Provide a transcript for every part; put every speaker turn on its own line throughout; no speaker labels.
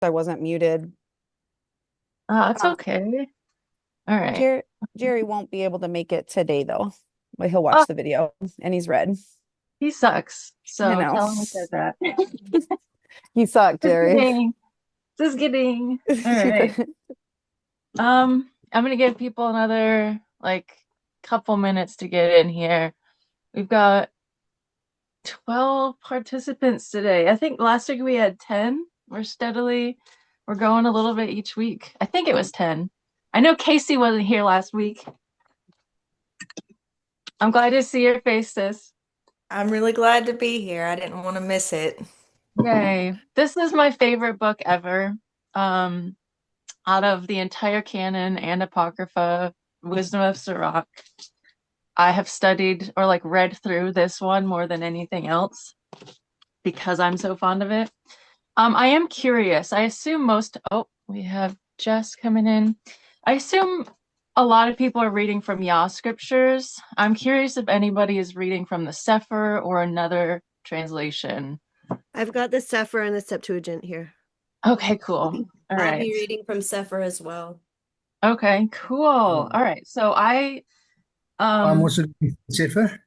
I wasn't muted.
It's
Uh,
okay. All right.
Jerry won't be able to make it today though, but he'll
Oh,
watch the video and he's read.
he sucks.
I
So
know.
tell him I said that.
You suck,
Just
Jerry.
kidding. Just kidding. All right. I'm gonna give people another like couple minutes to get in here. We've got 12 participants today. I think last week we had 10. We're going a little bit each week. I think it was 10. I know Casey wasn't here last week. I'm glad to see your face, sis.
I'm really glad to be here. I didn't want to miss it.
Yay. This is my favorite book ever. Um, Out of the entire canon and apocrypha, Wisdom of Sirach. I have studied or like read through this one more than anything else because I'm so fond of it. I am curious. I assume we have Jess coming in. I assume a lot of people are reading from Yah scriptures. I'm curious if anybody is reading from the Sefer or another translation.
I've got the Sefer and the Septuagint here.
Okay, cool. All
I'll
right.
be reading from Sefer as well.
Okay, cool. All right. So
I'm
um
also doing Zephyr.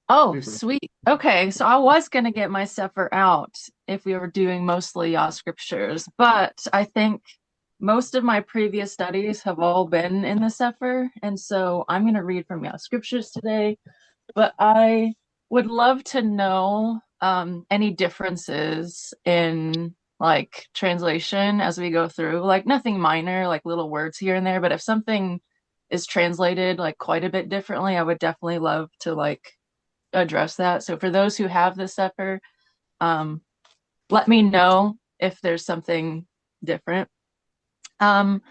oh, sweet. Okay, so I was gonna get my Sefer out if we were doing mostly Yah scriptures, but I think most of my previous studies have all been in the Sefer, and so I'm gonna read from Yah scriptures today. But I would love to know any differences in like translation as we go through, like nothing minor, like little words here and there, but if something is translated like quite a bit differently, I would definitely love to like address that. So for those who have the Sefer, um, let me know if there's something different. Um,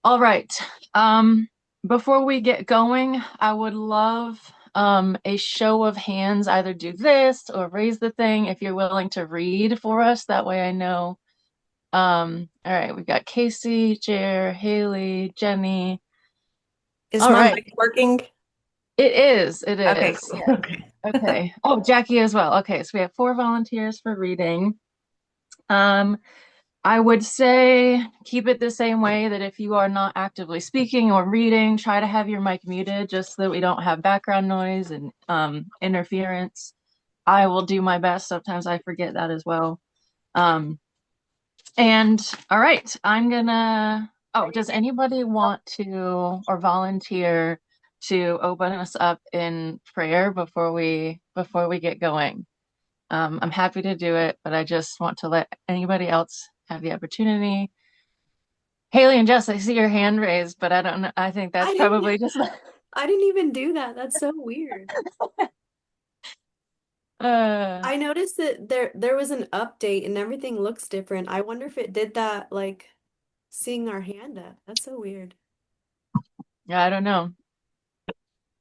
all right. Um, Before we get going, I would love a show of hands, either do this or raise the thing if you're willing to read for us. That way I know. All right, we've got Casey, Jer, Haley, Jenny.
Is
All
my
right.
mic working?
It is. It
Okay,
is.
cool.
Yeah.
Okay.
Okay. Oh, Jackie as well. Okay, so we have 4 volunteers for reading. Um, I would say keep it the same way that if you are not actively speaking or reading, try to have your mic muted just so that we don't have background noise and interference. I will do my best. Sometimes I forget that as well. Um, and all right, does anybody want to or volunteer to open us up in prayer before we get going? I'm happy to do it, but I just want to let anybody else have the opportunity. Haley and Jess, I see your hand raised, but I don't know. I think that's
I didn't
probably just
I didn't even do that. That's so weird.
uh
I noticed that there was an update and everything looks different. I wonder if it did that like seeing our hand up. That's so weird.
yeah, I don't know.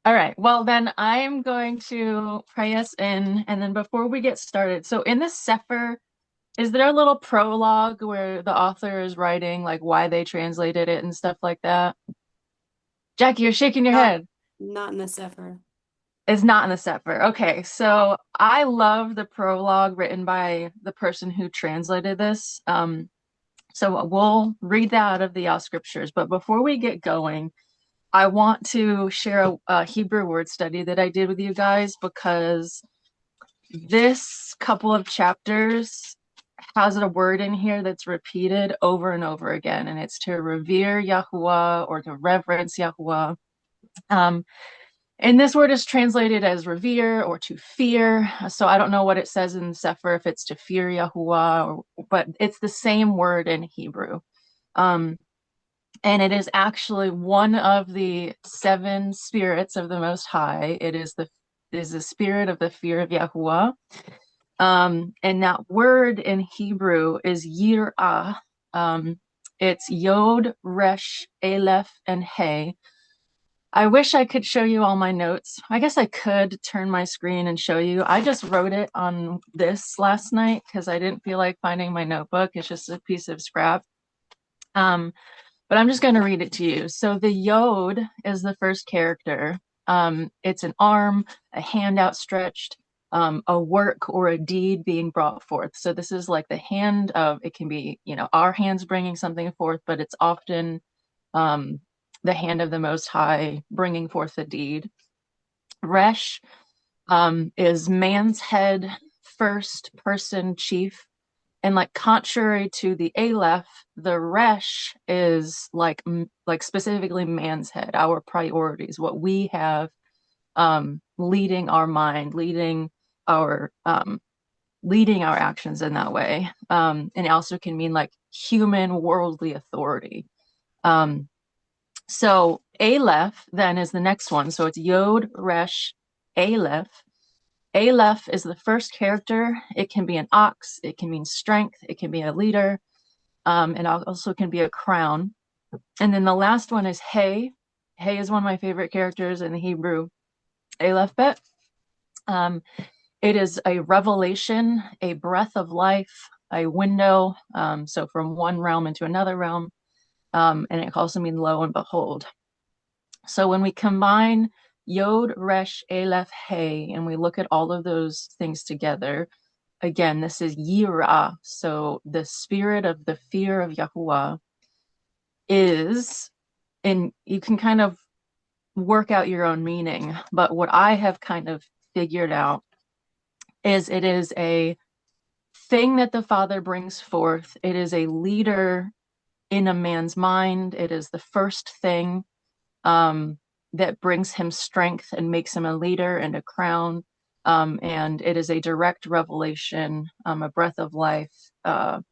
All right. Well, then I'm going to pray us in, and then before we get started, so in the Sefer, is there a little prologue where the author is writing like why they translated it and stuff like that? Jackie, you're shaking your
Not
head.
not in the Sefer.
It's not in the Sefer. Okay, so I love the prologue written by the person who translated this. So we'll read that out of the scriptures. But before we get going, I want to share a Hebrew word study that I did with you guys because this couple of chapters has a word in here that's repeated over and over again, and it's to revere Yahuwah or to reverence Yahuwah. Um, and this word is translated as revere or to fear. So I don't know what it says in Sefer if it's to fear Yahuwah, but it's the same word in Hebrew. Um, and it is actually one of the 7 spirits of the Most High. It is the spirit of the fear of Yahuwah. And that word in Hebrew is yirah. It's Yod, Resh, Aleph, and Hey. I wish I could show you all my notes. I guess I could turn my screen and show you. I just wrote it on this last night because I didn't feel like finding my notebook. It's just a piece of scrap. Um, but I'm just going to read it to you. So the Yod is the first character. It's an arm, a hand outstretched, a work or a deed being brought forth. So this is like the hand of, it can be, our hands bringing something forth, but it's often the hand of the Most High bringing forth a deed. Resh is man's head, first person chief. And like contrary to the Aleph, the Resh is like specifically man's head, our priorities, what we have leading our mind, leading our actions in that way. And it also can mean like human worldly authority. So Aleph then is the next one. So it's Yod, Resh, Aleph. Aleph is the first character. It can be an ox. It can mean strength. It can be a leader. And also can be a crown. And then the last one is Hey. Hey is one of my favorite characters in the Hebrew Aleph bet. It is a revelation, a breath of life, a window. So from one realm into another realm. And it can also mean lo and behold. So when we combine Yod, Resh, Aleph, Hey, and we look at all of those things together, again, this is Yirah. So the spirit of the fear of Yahuwah is, and you can kind of work out your own meaning, but what I have kind of figured out is it is a thing that the Father brings forth. It is a leader in a man's mind. It is the first thing that brings him strength and makes him a leader and a crown. And it is a direct revelation, a breath of life, a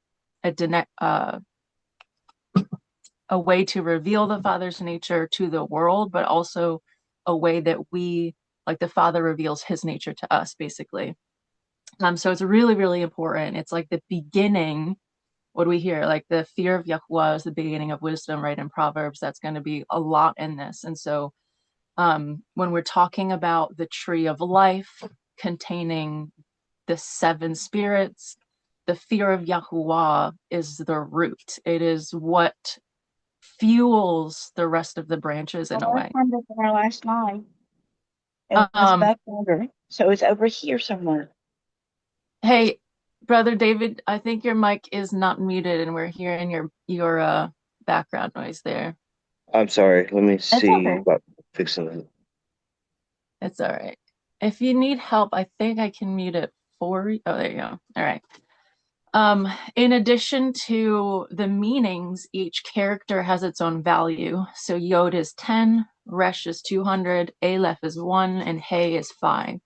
way to reveal the Father's nature to the world, but also a way that we, like the Father reveals his nature to us, basically. So it's really, really important. It's like the beginning. What do we hear? Like the fear of Yahuwah is the beginning of wisdom, right? In Proverbs, that's going to be a lot in this. And so when we're talking about the tree of life containing the 7 spirits, the fear of Yahuwah is the root. It is what fuels the rest of the branches in a way.
I found it there last night. It was back order, so it's over here somewhere.
Hey, Brother David, I think your mic is not muted and we're hearing your background noise there.
I'm sorry. Let me see
okay.
about fixing it.
It's all right. If you need help, I think I can mute it for you. Oh, there you go. All right. In addition to the meanings, each character has its own value. So Yod is 10, Resh is 200, Aleph is 1, and Hey is 5.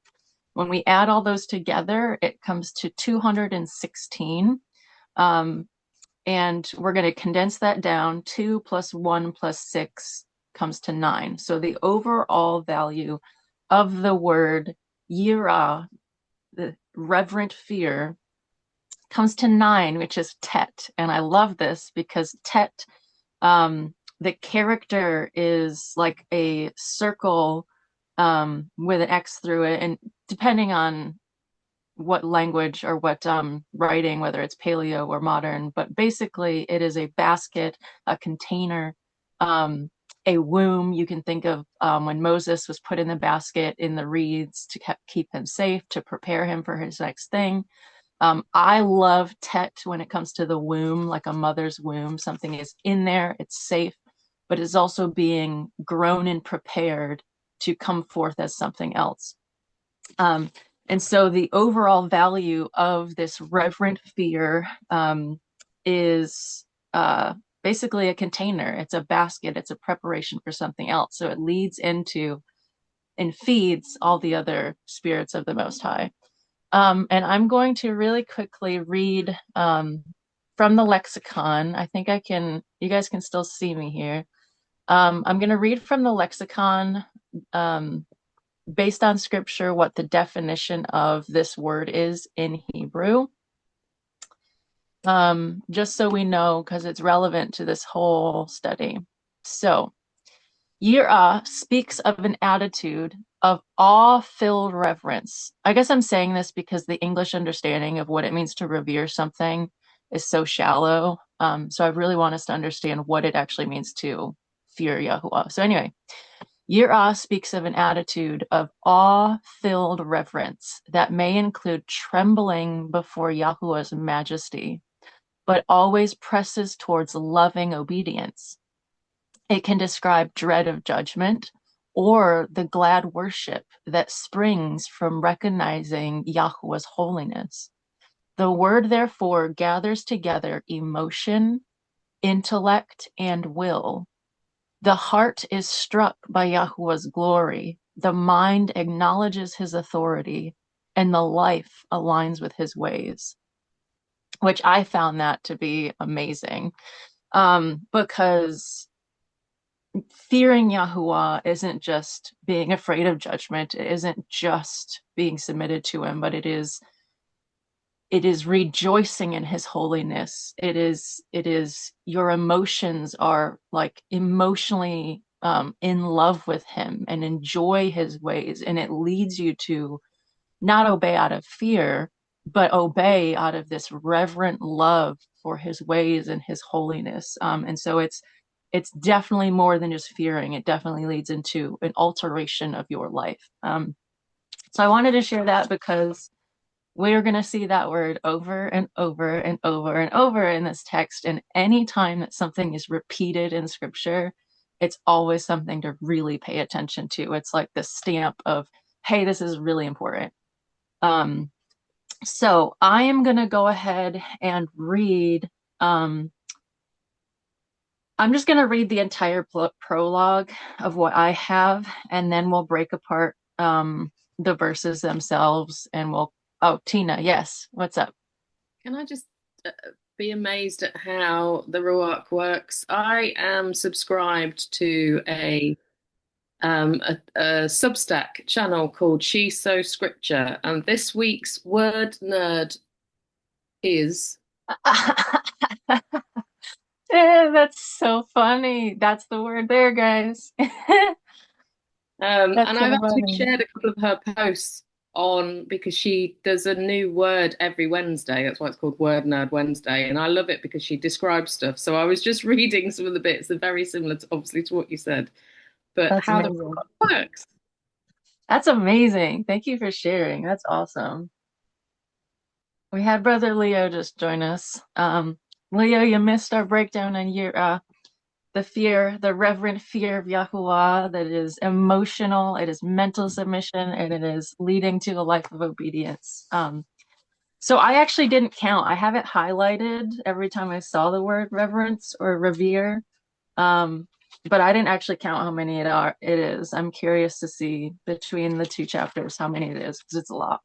When we add all those together, it comes to 216. And we're going to condense that down. 2 plus 1 plus 6 comes to 9. So the overall value of the word Yirah, the reverent fear, comes to 9, which is Tet. And I love this because Tet, the character is like a circle with an X through it. And depending on what language or what writing, whether it's paleo or modern, but basically it is a basket, a container, a womb. You can think of when Moses was put in the basket in the reeds to keep him safe, to prepare him for his next thing. I love Tet when it comes to the womb, like a mother's womb. Something is in there, it's safe, but it's also being grown and prepared to come forth as something else. And so the overall value of this reverent fear is basically a container. It's a basket. It's a preparation for something else. So it leads into and feeds all the other spirits of the Most High. And I'm going to really quickly read from the lexicon. I think you guys can still see me here. I'm going to read from the lexicon based on scripture what the definition of this word is in Hebrew. Just so we know, because it's relevant to this whole study. So, Yirah speaks of an attitude of awe-filled reverence. I guess I'm saying this because the English understanding of what it means to revere something is so shallow. So I really want us to understand what it actually means to fear Yahuwah. So anyway, Yirah speaks of an attitude of awe-filled reverence that may include trembling before Yahuwah's majesty, but always presses towards loving obedience. It can describe dread of judgment or the glad worship that springs from recognizing Yahuwah's holiness. The word, therefore, gathers together emotion, intellect, and will. The heart is struck by Yahuwah's glory. The mind acknowledges his authority, and the life aligns with his ways, which I found that to be amazing. Because fearing Yahuwah isn't just being afraid of judgment. It isn't just being submitted to him, but it is rejoicing in his holiness. It is your emotions are like emotionally in love with him and enjoy his ways. And it leads you to not obey out of fear, but obey out of this reverent love for his ways and his holiness. And so it's definitely more than just fearing. It definitely leads into an alteration of your life. So I wanted to share that because we're going to see that word over and over and over and over in this text. And any time that something is repeated in scripture, it's always something to really pay attention to. It's like the stamp of, hey, this is really important. So I am going to go ahead and read. I'm just going to read the entire prologue of what I have, and then we'll break apart the verses themselves, and we'll. Oh, Tina, yes. What's up?
Can I just be amazed at how the Ruach works? I am subscribed to a Substack channel called She So Scripture, and this week's word nerd is.
That's so funny. That's the word there, guys.
And I've actually shared a couple of her posts on because she does a new word every Wednesday. That's why it's called Word Nerd Wednesday, and I love it because she describes stuff. So I was just reading some of the bits. They're very similar to, obviously, to what you said, but
that's
how
amazing.
the works.
That's amazing. Thank you for sharing. That's awesome. We had Brother Leo just join us. Leo, you missed our breakdown on your the reverent fear of Yahuwah that is emotional, it is mental submission, and it is leading to a life of obedience. So I actually didn't count. I have it highlighted every time I saw the word reverence or revere, but I didn't actually count how many it is. I'm curious to see between the two chapters how many it is, because it's a lot.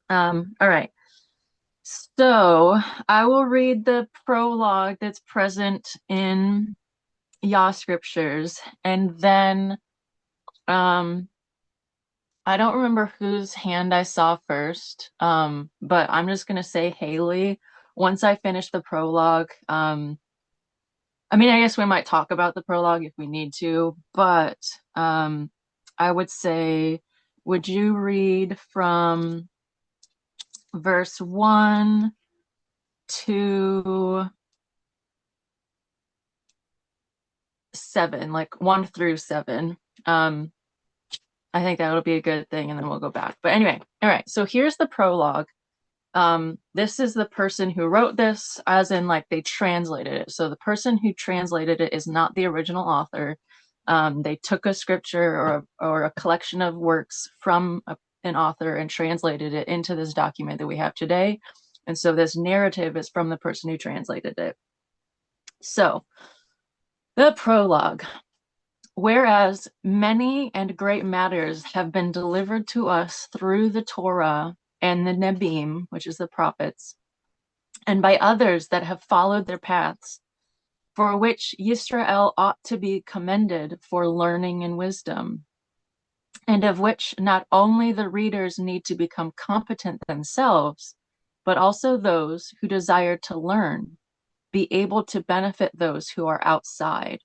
All right. So I will read the prologue that's present in Yah scriptures, and then I don't remember whose hand I saw first, but I'm just gonna say Haley once I finish the prologue. I mean, I guess we might talk about the prologue if we need to, but I would say, would you read from verse 1 to 7, like 1 through 7? I think that'll be a good thing, and then we'll go back. But anyway, all right, so here's the prologue. This is the person who wrote this, as in like they translated it. So the person who translated it is not the original author. They took a scripture or a collection of works from an author and translated it into this document that we have today. And so this narrative is from the person who translated it. So the prologue. Whereas many and great matters have been delivered to us through the Torah and the Nebim, which is the prophets, and by others that have followed their paths, for which Yisrael ought to be commended for learning and wisdom, and of which not only the readers need to become competent themselves, but also those who desire to learn, be able to benefit those who are outside.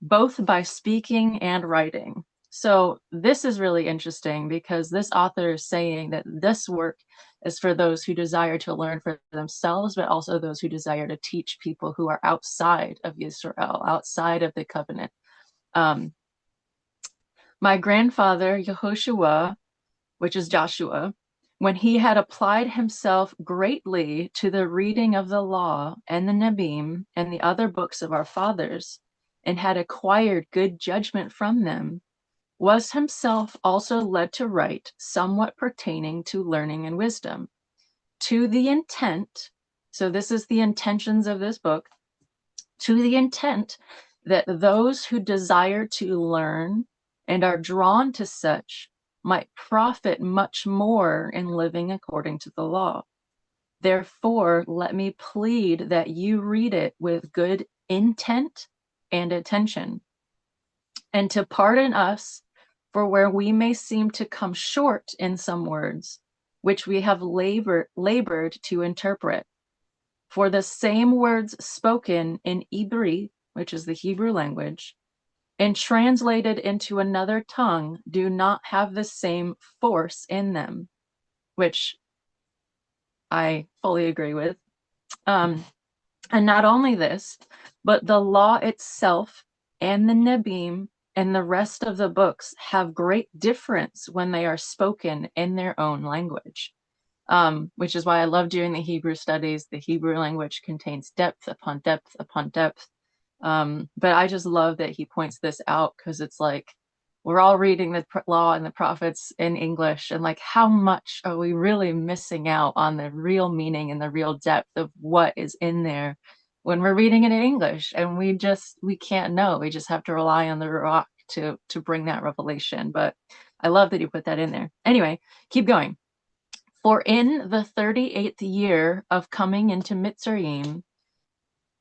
Both by speaking and writing. So this is really interesting because this author is saying that this work is for those who desire to learn for themselves, but also those who desire to teach people who are outside of Yisrael, outside of the covenant. My grandfather, Yehoshua, which is Joshua, when he had applied himself greatly to the reading of the law and the Nebim and the other books of our fathers, and had acquired good judgment from them, was himself also led to write somewhat pertaining to learning and wisdom, to the intent, so this is the intentions of this book, to the intent that those who desire to learn and are drawn to such might profit much more in living according to the law. Therefore, let me plead that you read it with good intent and attention, and to pardon us for where we may seem to come short in some words, which we have labored to interpret. For the same words spoken in Ibri, which is the Hebrew language, and translated into another tongue do not have the same force in them, which I fully agree with. And not only this, but the law itself and the Nebim and the rest of the books have great difference when they are spoken in their own language, which is why I love doing the Hebrew studies. The Hebrew language contains depth upon depth upon depth. But I just love that he points this out, because it's like we're all reading the law and the prophets in English, and like how much are we really missing out on the real meaning and the real depth of what is in there when we're reading it in English, and we can't know. We just have to rely on the Ruach to bring that revelation. But I love that he put that in there. Anyway, keep going. For in the 38th year of coming into Mitzrayim,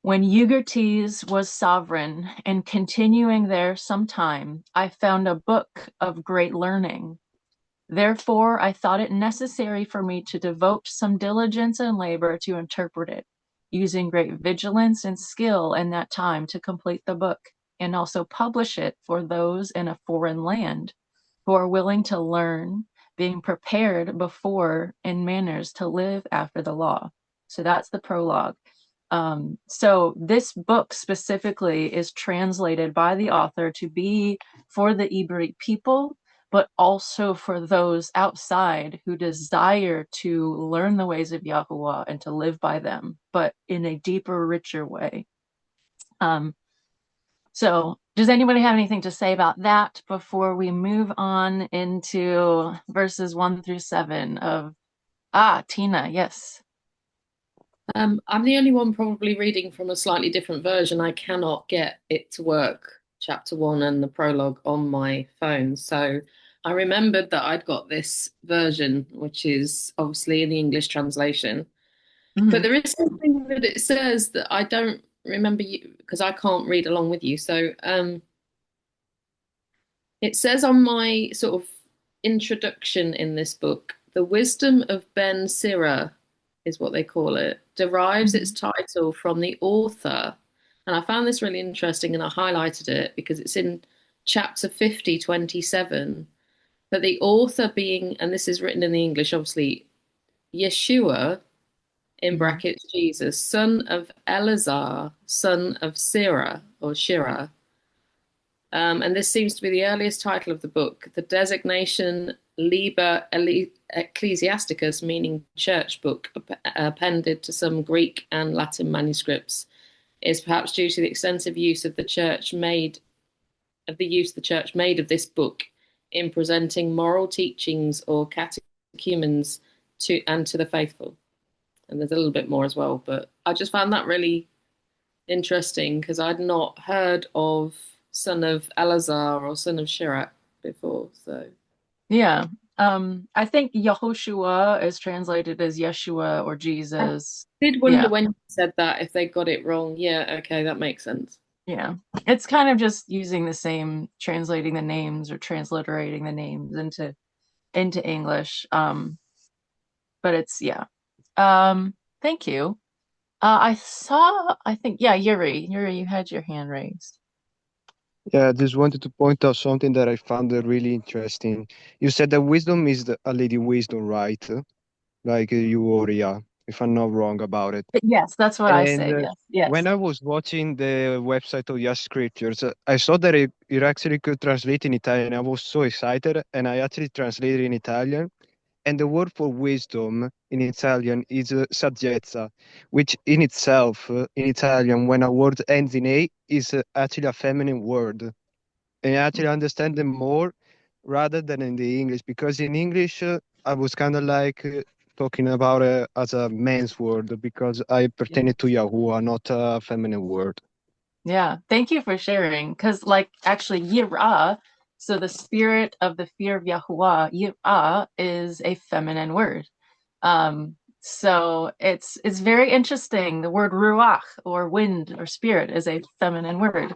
when Euergetes was sovereign and continuing there some time, I found a book of great learning. Therefore, I thought it necessary for me to devote some diligence and labor to interpret it, using great vigilance and skill in that time to complete the book, and also publish it for those in a foreign land who are willing to learn, being prepared before in manners to live after the law. So that's the prologue. So this book specifically is translated by the author to be for the Ibri people, but also for those outside who desire to learn the ways of Yahuwah and to live by them, but in a deeper, richer way. So does anybody have anything to say about that before we move on into verses 1 through 7 of, Tina, yes.
I'm the only one probably reading from a slightly different version. I cannot get it to work, chapter 1 and the prologue, on my phone. So I remembered that I'd got this version, which is obviously in the English translation. Mm-hmm. But there is something that it says that I don't remember, because I can't read along with you. So it says on my sort of introduction in this book, the wisdom of Ben Sirach is what they call it, derives its title from the author. And I found this really interesting, and I highlighted it because it's in chapter 50, 27, that the author being, and this is written in the English, obviously, Yeshua, in brackets, Jesus, son of Eleazar, son of Sirach, or Shira. And this seems to be the earliest title of the book. The designation Liber Ecclesiasticus, meaning church book, appended to some Greek and Latin manuscripts, is perhaps due to the extensive use of the church made of this book in presenting moral teachings or catechumens to the faithful. And there's a little bit more as well, but I just found that really interesting because I'd not heard of son of Eleazar or son of Sirach before. So
yeah, I think Yehoshua is translated as Yeshua or Jesus.
I did wonder when you said that if they got it wrong. Yeah, okay, that makes sense.
Yeah, it's kind of just using the same, translating the names or transliterating the names into English. But it's thank you. I think Yuri, you had your hand raised.
Yeah, I just wanted to point out something that I found really interesting. You said that wisdom is a lady wisdom, right? Like you or yeah. if I'm not wrong about it.
But yes, that's what I
And
say. Yes, yes.
when I was watching the website of Yas Scriptures, I saw that it actually could translate in Italian. I was so excited, and I actually translated in Italian. And the word for wisdom in Italian is saggezza, which in itself, in Italian, when a word ends in A, is actually a feminine word. And I actually understand them more rather than in the English, because in English, I was kind of like talking about it as a man's word because I pertain to Yahuwah, not a feminine word.
Yeah, thank you for sharing. Because, like, actually, yirah, so the spirit of the fear of Yahuwah, yirah is a feminine word. So it's very interesting. The word ruach, or wind or spirit, is a feminine word,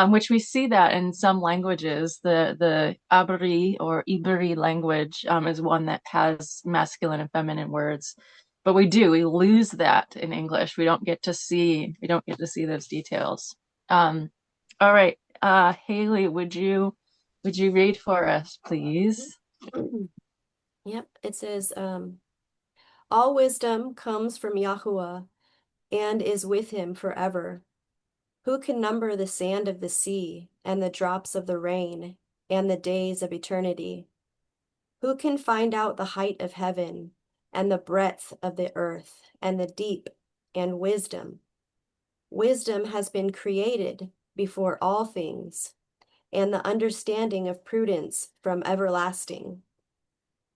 which we see that in some languages. The Abri or Iberi language is one that has masculine and feminine words. But we lose that in English. We don't get to see those details. All right, Haley, would you read for us, please?
Yep, it says, all wisdom comes from Yahuwah and is with him forever. Who can number the sand of the sea and the drops of the rain and the days of eternity? Who can find out the height of heaven and the breadth of the earth and the deep and wisdom? Wisdom has been created before all things, and the understanding of prudence from everlasting.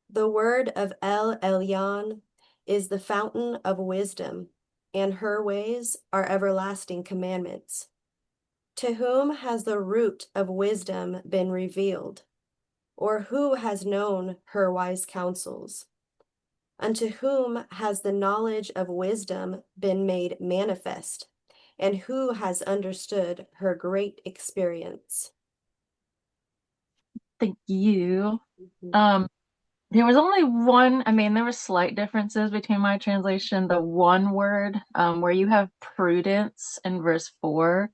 The word of El Elyon is the fountain of wisdom, and her ways are everlasting commandments. To whom has the root of wisdom been revealed? Or who has known her wise counsels? Unto whom has the knowledge of wisdom been made manifest? And who has understood her great experience?
Thank you. There was only one, there were slight differences between my translation. The one word where you have prudence in verse 4,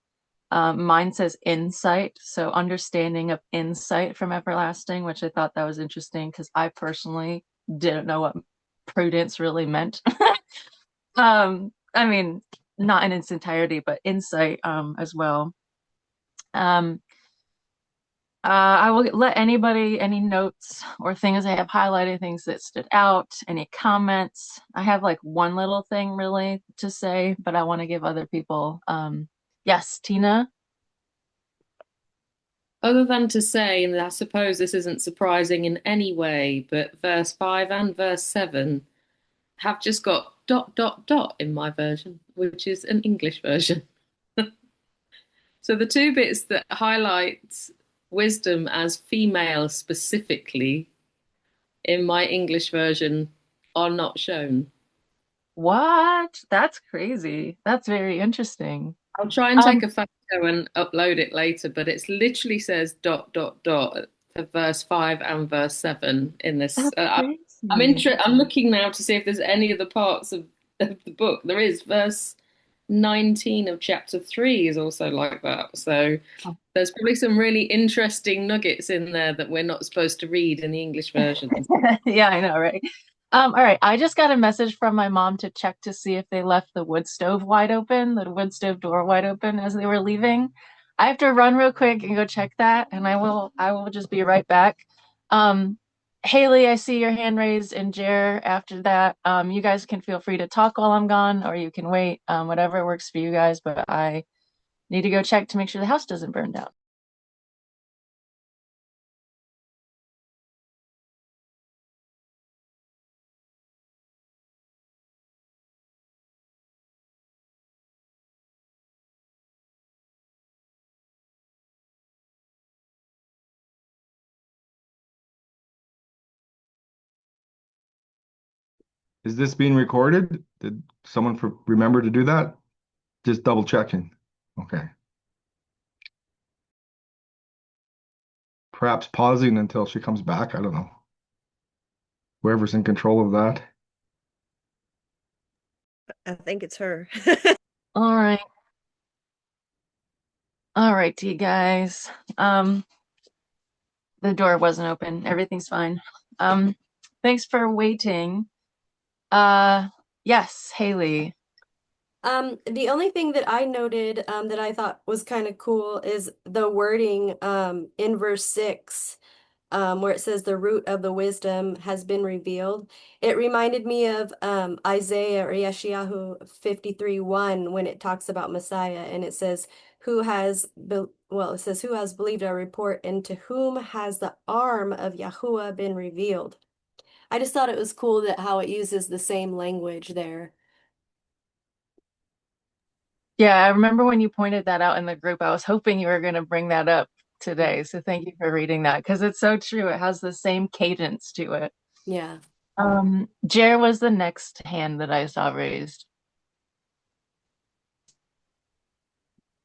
mine says insight, so understanding of insight from everlasting, which I thought that was interesting because I personally didn't know what prudence really meant. Not in its entirety, but insight as well. I will let anybody, any notes or things I have highlighted, things that stood out, any comments. I have like one little thing really to say, but I want to give other people. Yes, Tina?
Other than to say, and I suppose this isn't surprising in any way, but verse 5 and verse 7 have just got ... in my version, which is an English version. So the two bits that highlight wisdom as female specifically in my English version are not shown.
What? That's crazy. That's very interesting.
I'll try and take a photo and upload it later, but it literally says ... for verse 5 and verse 7 in this. I'm looking now to see if there's any other parts of the book. There is verse 19 of chapter 3 is also like that. So there's probably some really interesting nuggets in there that we're not supposed to read in the English version.
Yeah, I know, right? All right, I just got a message from my mom to check to see if they left the wood stove wide open, the wood stove door wide open as they were leaving. I have to run real quick and go check that, and I will just be right back. Haley, I see your hand raised, and Jer after that. You guys can feel free to talk while I'm gone, or you can wait, whatever works for you guys, but I need to go check to make sure the house doesn't burn down.
Is this being recorded? Did someone remember to do that? Just double checking. Okay. Perhaps pausing until she comes back. I don't know. Whoever's in control of that.
I think it's her.
All right. All right, you guys. The door wasn't open. Everything's fine. Thanks for waiting. Yes, Haley.
The only thing that I noted that I thought was kind of cool is the wording in verse 6 where it says the root of the wisdom has been revealed. It reminded me of Isaiah or Yeshayahu 53:1 when it talks about Messiah, and it says, it says, who has believed our report, and to whom has the arm of Yahuwah been revealed. I just thought it was cool that how it uses the same language there.
Yeah, I remember when you pointed that out in the group, I was hoping you were going to bring that up today. So thank you for reading that because it's so true. It has the same cadence to it.
Yeah.
Jer was the next hand that I saw raised.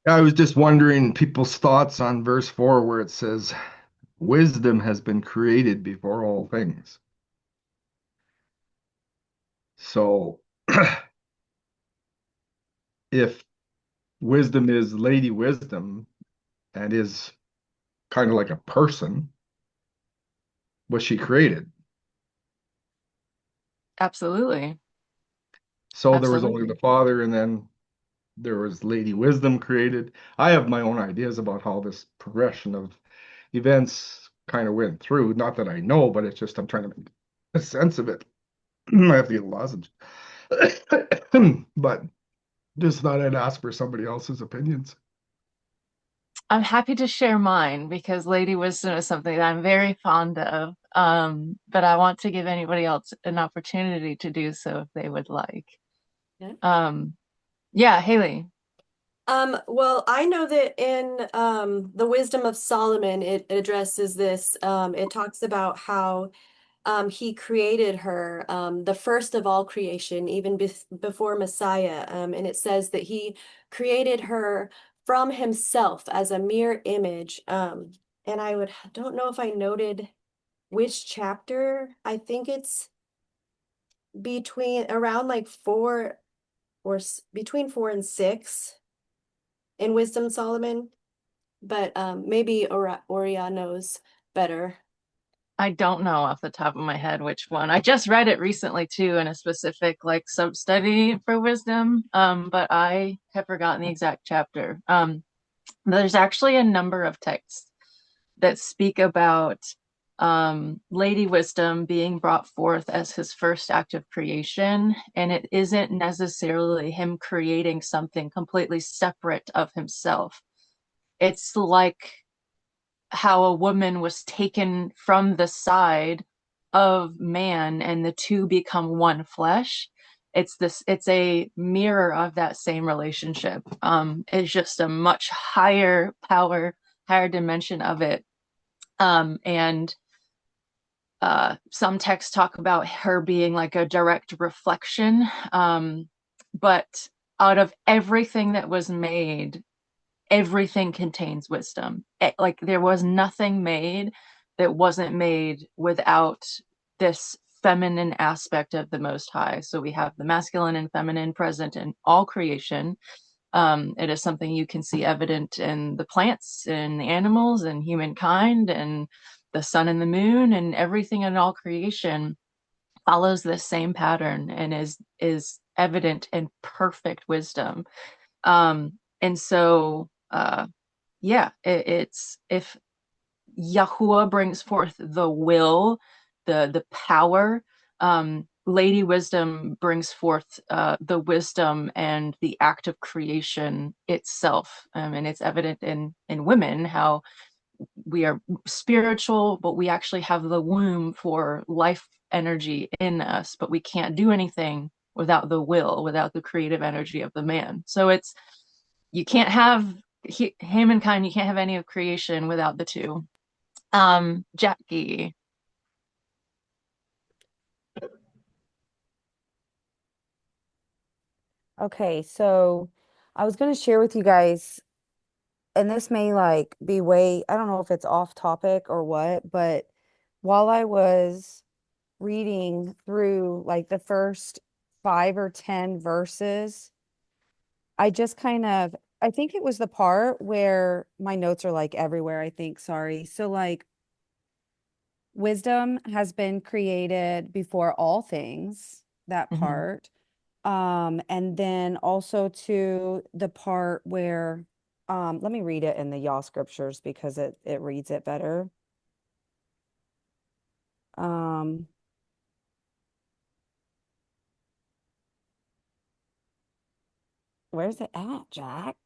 I was just wondering people's thoughts on verse 4 where it says, wisdom has been created before all things. So if wisdom is Lady Wisdom and is kind of like a person, was she created?
Absolutely.
So there was only
Absolutely.
the Father, and then there was Lady Wisdom created. I have my own ideas about how this progression of events kind of went through. Not that I know, but it's just I'm trying to make a sense of it. I have to get a lozenge. But just thought I'd ask for somebody else's opinions.
I'm happy to share mine because Lady Wisdom is something that I'm very fond of. But I want to give anybody else an opportunity to do so if they would like.
Yeah.
Yeah, Haley.
Well, I know that in the Wisdom of Solomon, it addresses this. It talks about how he created her, the first of all creation, even before Messiah. And it says that he created her from himself as a mere image. And don't know if I noted which chapter. I think it's around like between 4 and 6 in Wisdom Solomon. But maybe Oria knows better.
I don't know off the top of my head which one. I just read it recently too in a specific like sub-study for wisdom, but I have forgotten the exact chapter. There's actually a number of texts that speak about Lady Wisdom being brought forth as his first act of creation, and it isn't necessarily him creating something completely separate of himself. It's like how a woman was taken from the side of man and the two become one flesh. It's a mirror of that same relationship. It's just a much higher power, higher dimension of it. And some texts talk about her being like a direct reflection. But out of everything that was made, everything contains wisdom. Like there was nothing made that wasn't made without this feminine aspect of the Most High. So we have the masculine and feminine present in all creation. It is something you can see evident in the plants and the animals and humankind and the sun and the moon, and everything in all creation follows this same pattern and is evident in perfect wisdom. And so it's if Yahuwah brings forth the will, the power, Lady Wisdom brings forth the wisdom and the act of creation itself. And it's evident in women how we are spiritual, but we actually have the womb for life energy in us, but we can't do anything without the will, without the creative energy of the man. So you can't have humankind, you can't have any of creation without the two. Jackie.
Okay, so I was going to share with you guys, and this may like be I don't know if it's off topic or what, but while I was reading through like the first 5 or 10 verses, I just I think it was the part where my notes are like everywhere, I think, sorry. So like wisdom has been created before all things, that
Mhm.
part. And then also to the part where, let me read it in the Yah scriptures because it reads it better. Um, where's it at, Jack?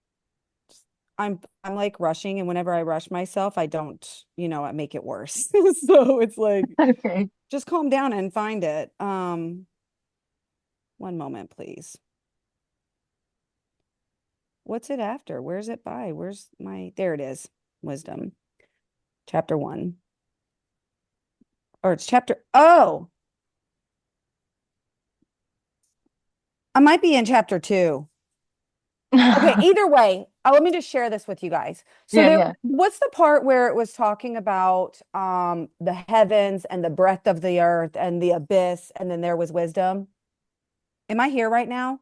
I'm like rushing, and whenever I rush myself, I don't, I make it worse. So it's like,
Okay.
just calm down and find it. One moment, please. What's it after? Where's it by? There it is. Wisdom. Chapter 1. Or it's oh, I might be in chapter 2. Okay, either way, let me just share this with you guys. So
Yeah.
what's the part where it was talking about the heavens and the breadth of the earth and the abyss, and then there was wisdom? Am I here right now?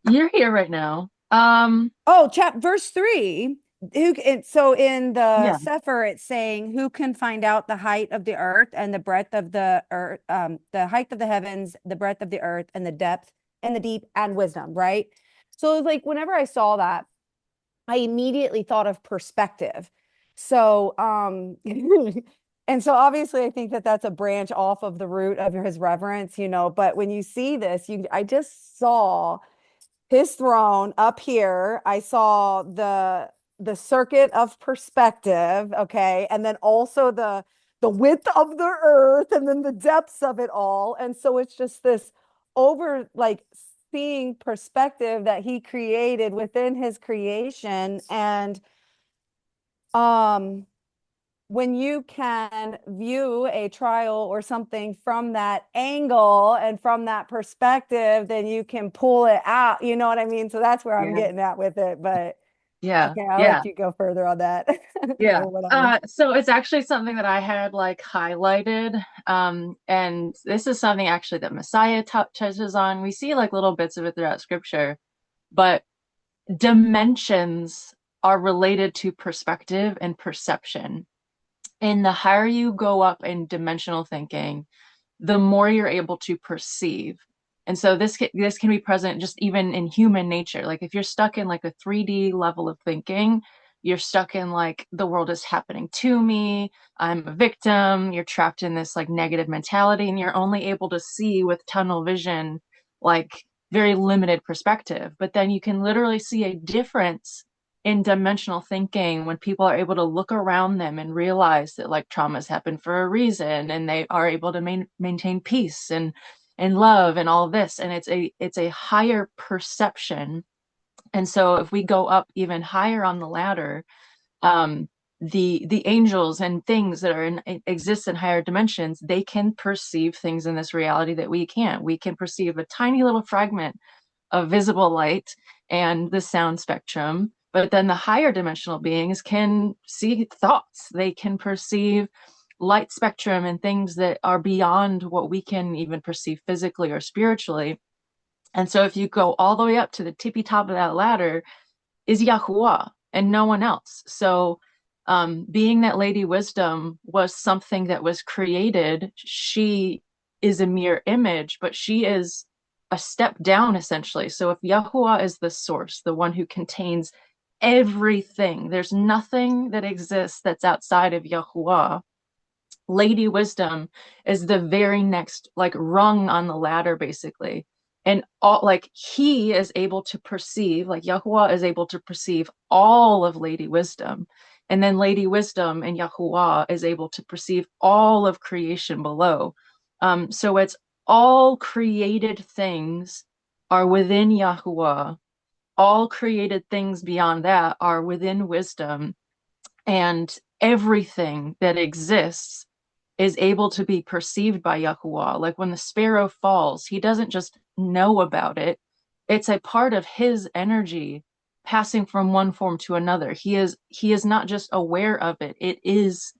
You're here right now.
Verse 3. So in the
Yeah.
Sefer, it's saying, who can find out the height of the earth and the breadth of the earth, the height of the heavens, the breadth of the earth, and the depth and the deep, and wisdom, right? So like whenever I saw that, I immediately thought of perspective. So and so obviously I think that that's a branch off of the root of his reverence, but when you see this, I just saw his throne up here. I saw the circuit of perspective, okay, and then also the width of the earth, and then the depths of it all. And so it's just this over like seeing perspective that he created within his creation. And when you can view a trial or something from that angle and from that perspective, then you can pull it out. You know what I mean? So that's where I'm getting at with it. But
Yeah.
okay, I'll let you go further on that.
Yeah.
Or whatever.
So it's actually something that I had like highlighted. And this is something actually that Messiah touches on. We see like little bits of it throughout scripture, but dimensions are related to perspective and perception. And the higher you go up in dimensional thinking, the more you're able to perceive. And so this can be present just even in human nature. Like if you're stuck in like a 3D level of thinking, you're stuck in like the world is happening to me, I'm a victim, you're trapped in this like negative mentality, and you're only able to see with tunnel vision, like very limited perspective. But then you can literally see a difference in dimensional thinking when people are able to look around them and realize that like traumas happen for a reason, and they are able to maintain peace and love and all of this. And it's a higher perception. And so if we go up even higher on the ladder, the angels and things that exist in higher dimensions, they can perceive things in this reality that we can't. We can perceive a tiny little fragment of visible light and the sound spectrum, but then the higher dimensional beings can see thoughts. They can perceive light spectrum and things that are beyond what we can even perceive physically or spiritually. And so if you go all the way up to the tippy top of that ladder is Yahuwah and no one else. So being that Lady Wisdom was something that was created, she is a mere image, but she is a step down essentially. So if Yahuwah is the source, the one who contains everything, there's nothing that exists that's outside of Yahuwah. Lady Wisdom is the very next like rung on the ladder basically. And all like he is able to perceive, like Yahuwah is able to perceive all of Lady Wisdom. And then Lady Wisdom and Yahuwah is able to perceive all of creation below. So it's all created things are within Yahuwah. All created things beyond that are within wisdom. And everything that exists is able to be perceived by Yahuwah. Like when the sparrow falls, he doesn't just know about it. It's a part of his energy passing from one form to another. He is not just aware of it. It is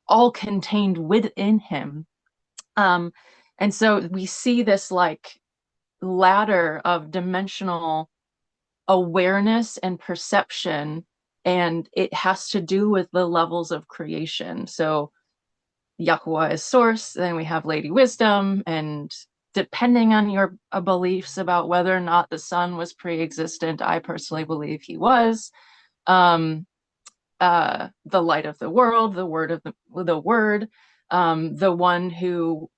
all contained within him. And so we see this like ladder of dimensional awareness and perception, and it has to do with the levels of creation. So Yahuwah is source, then we have Lady Wisdom, and depending on your beliefs about whether or not the Son was pre-existent, I personally believe he was. The light of the world, the word of the word, the one who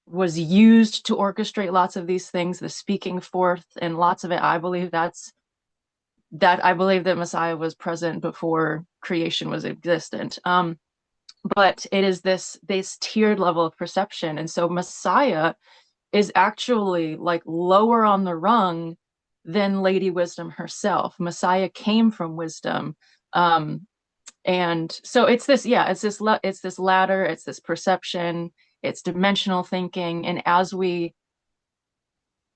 was used to orchestrate lots of these things, the speaking forth, and lots of it. I believe I believe that Messiah was present before creation was existent. But it is this tiered level of perception, and so Messiah is actually like lower on the rung than Lady Wisdom herself. Messiah came from wisdom. And so it's this, yeah, it's this ladder, it's this perception, it's dimensional thinking. And as we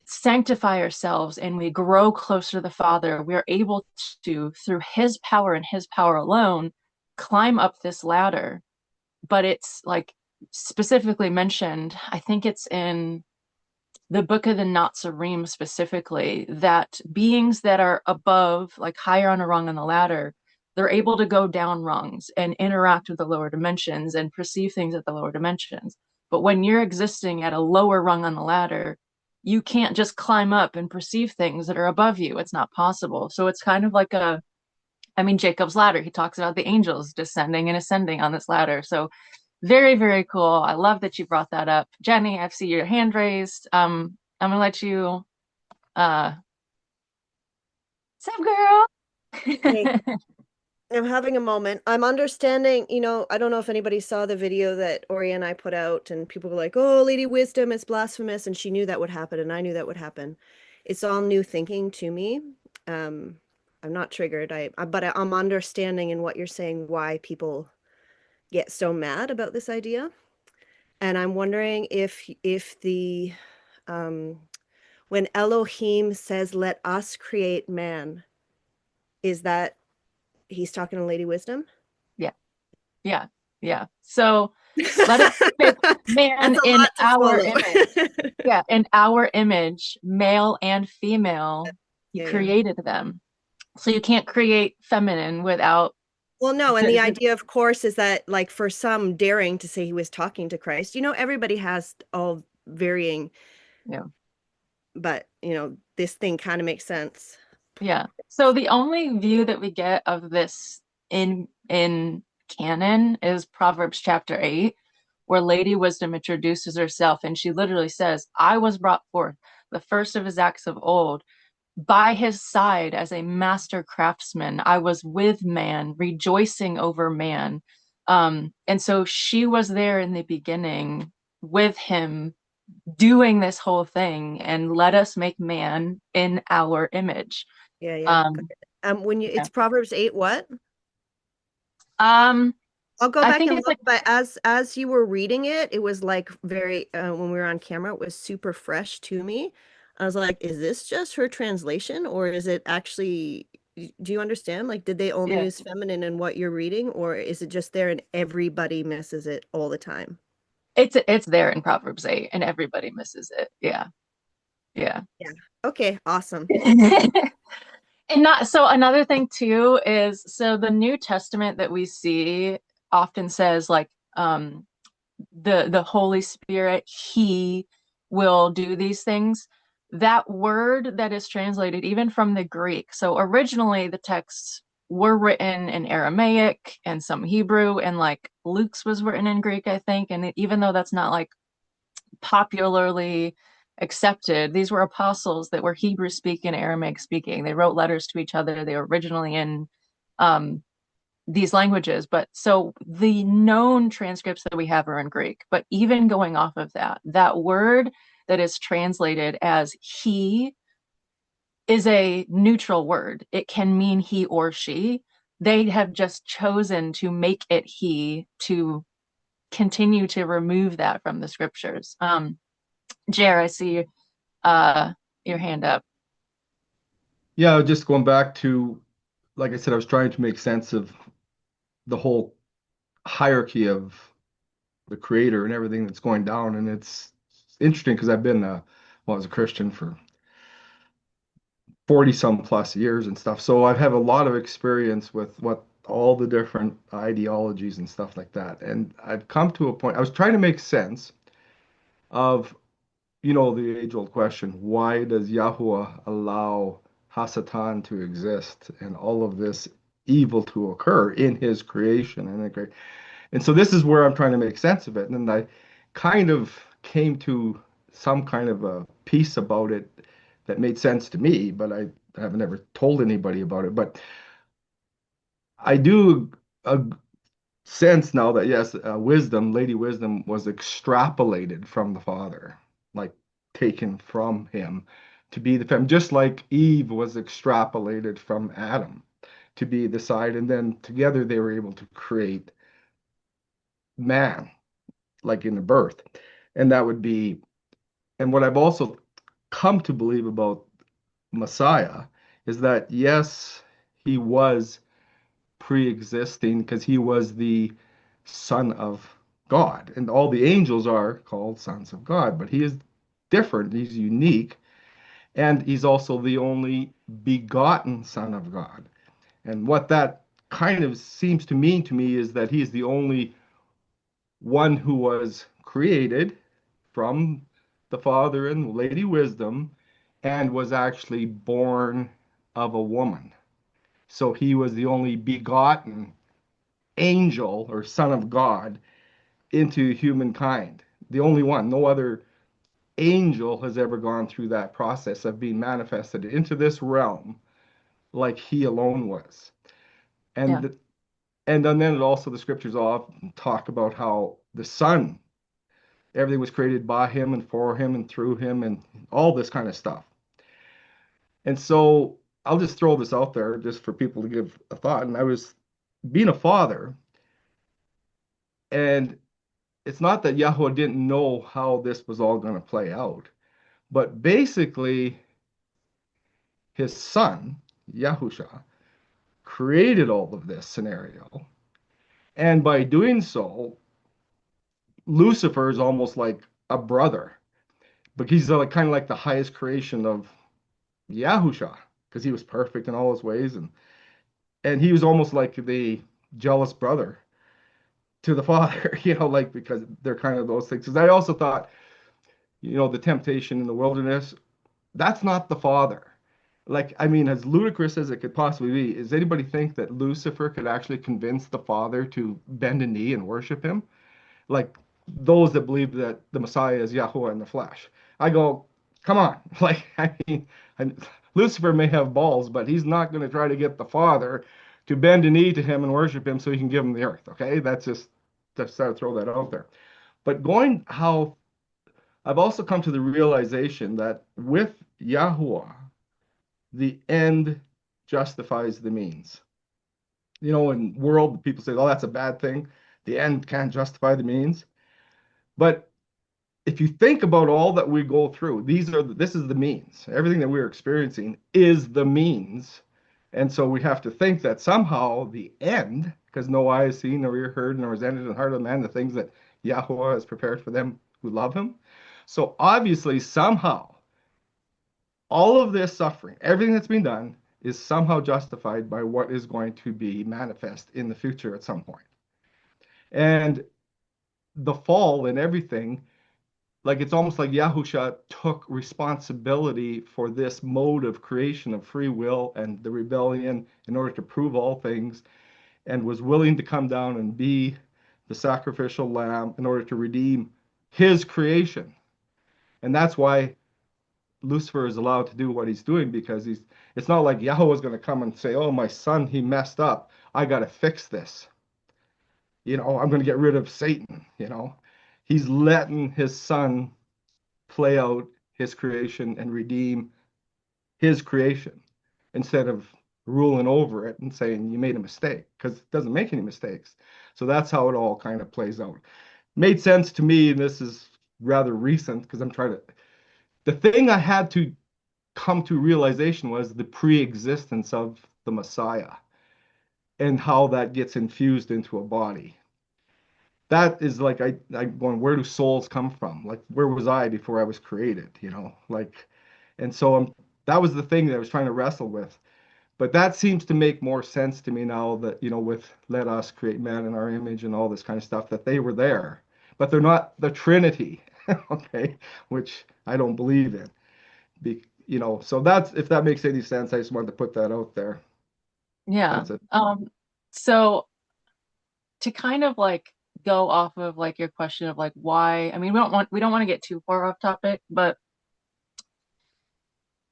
sanctify ourselves and we grow closer to the Father, we're able to, through his power and his power alone, climb up this ladder. But it's like specifically mentioned, I think it's in the book of the Nazarene specifically, that beings that are above, like higher on a rung on the ladder, they're able to go down rungs and interact with the lower dimensions and perceive things at the lower dimensions. But when you're existing at a lower rung on the ladder, you can't just climb up and perceive things that are above you. It's not possible. So it's kind of like Jacob's ladder. He talks about the angels descending and ascending on this ladder. So very, very cool. I love that you brought that up. Jenny, I see your hand raised. I'm gonna let you sup girl.
Hey, I'm having a moment. I'm understanding, I don't know if anybody saw the video that Ori and I put out, and people were like, oh, Lady Wisdom is blasphemous, and she knew that would happen, and I knew that would happen. It's all new thinking to me. I'm not triggered, but I'm understanding in what you're saying why people get so mad about this idea. And I'm wondering if the when Elohim says, let us create man, is that he's talking to Lady Wisdom?
Yeah. So let us make man in our image. Yeah, in our image, male and female. He created them. So you can't create feminine without.
Well, no, and the idea, of course, is that, like, for some daring to say he was talking to Christ, everybody has all varying.
Yeah.
But, this thing kind of makes sense.
Yeah. So the only view that we get of this in canon is Proverbs chapter 8, where Lady Wisdom introduces herself, and she literally says, I was brought forth, the first of his acts of old. By his side as a master craftsman, I was with man, rejoicing over man. And so she was there in the beginning with him, doing this whole thing, and let us make man in our image.
It's Proverbs 8, what?
I'll
go back and look, but as you were reading it, it was like very, when we were on camera, it was super fresh to me. I was like, is this just her translation, or is it actually, do you understand? Like, did they only use feminine in what you're reading, or is it just there and everybody misses it all the time?
It's there in Proverbs 8 and everybody misses it. Yeah.
Okay, awesome.
And so another thing too is, so the New Testament that we see often says, like, the Holy Spirit, he will do these things. That word that is translated even from the Greek. So originally the texts were written in Aramaic and some Hebrew, and like Luke's was written in Greek, I think. And even though that's not like popularly accepted, these were apostles that were Hebrew speaking, Aramaic speaking. They wrote letters to each other. They were originally in these languages, but so the known transcripts that we have are in Greek. But even going off of that word that is translated as he is a neutral word. It can mean he or she. They have just chosen to make it he, to continue to remove that from the scriptures. Jer, I see your hand up.
Yeah, just going back to, like I said, I was trying to make sense of the whole hierarchy of the creator and everything that's going down. And it's interesting because I've been, as a Christian for 40 some plus years and stuff. So I've had a lot of experience with what all the different ideologies and stuff like that. And I've come to a point, I was trying to make sense of the age-old question, why does Yahweh allow Hasatan to exist and all of this evil to occur in his creation? And so this is where I'm trying to make sense of it. And I kind of came to some kind of a piece about it that made sense to me, but I haven't ever told anybody about it. But I do sense now that yes, Lady Wisdom was extrapolated from the Father, like taken from him to be the fem, just like Eve was extrapolated from Adam to be the side, and then together they were able to create man, like in the birth. And that would be, and what I've also come to believe about Messiah is that yes, he was pre-existing because he was the Son of God, and all the angels are called sons of God, but he is different, he's unique, and he's also the only begotten Son of God. And what that kind of seems to mean to me is that he's the only one who was created from the Father and Lady Wisdom and was actually born of a woman. So he was the only begotten angel or son of God into humankind. The only one. No other angel has ever gone through that process of being manifested into this realm like he alone was. And
Yeah.
and then it also, the scriptures often talk about how the Son, everything was created by him and for him and through him and all this kind of stuff. And so I'll just throw this out there just for people to give a thought. And I was being a father, and it's not that Yahweh didn't know how this was all going to play out, but basically his son, Yahusha, created all of this scenario. And by doing so, Lucifer is almost like a brother, but he's like kind of like the highest creation of Yahusha because he was perfect in all his ways, and he was almost like the jealous brother to the father, like because they're kind of those things. Because I also thought, the temptation in the wilderness, that's not the father. Like, I mean, as ludicrous as it could possibly be, does anybody think that Lucifer could actually convince the father to bend a knee and worship him? Like those that believe that the Messiah is Yahweh in the flesh. I go, come on. Like, I mean, Lucifer may have balls, but he's not going to try to get the Father to bend a knee to him and worship him so he can give him the earth. Okay, that's just to throw that out there. But going how I've also come to the realization that with Yahuwah, the end justifies the means. In world, people say, oh, that's a bad thing. The end can't justify the means. But if you think about all that we go through, this is the means. Everything that we're experiencing is the means. And so we have to think that somehow the end, because no eye has seen, nor ear heard, nor has entered in the heart of man, the things that Yahweh has prepared for them who love him. So obviously, somehow, all of this suffering, everything that's been done, is somehow justified by what is going to be manifest in the future at some point. And the fall and everything, like it's almost like Yahusha took responsibility for this mode of creation of free will and the rebellion in order to prove all things, and was willing to come down and be the sacrificial lamb in order to redeem his creation. And that's why Lucifer is allowed to do what he's doing, because it's not like Yahweh is going to come and say, oh, my son, he messed up. I got to fix this. I'm going to get rid of Satan. He's letting his son play out his creation and redeem his creation instead of ruling over it and saying you made a mistake, because it doesn't make any mistakes. So that's how it all kind of plays out. Made sense to me. And this is rather recent because the thing I had to come to realization was the pre-existence of the Messiah and how that gets infused into a body. That is like I going, where do souls come from? Like, where was I before I was created? Like, and so that was the thing that I was trying to wrestle with. But that seems to make more sense to me now that, with let us create man in our image and all this kind of stuff, that they were there, but they're not the Trinity. Okay, which I don't believe in. So that's, if that makes any sense, I just wanted to put that out there.
Yeah.
That's it.
So to kind of like go off of like your question of like why, I mean, we don't want to get too far off topic, but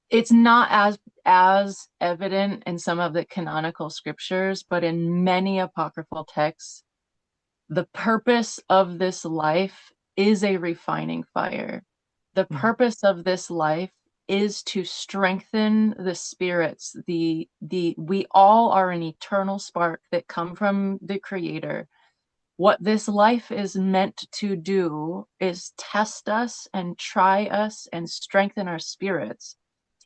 it's not as evident in some of the canonical scriptures, but in many apocryphal texts, the purpose of this life is a refining fire. The purpose of this life is to strengthen the spirits. We all are an eternal spark that come from the Creator. What this life is meant to do is test us and try us and strengthen our spirits.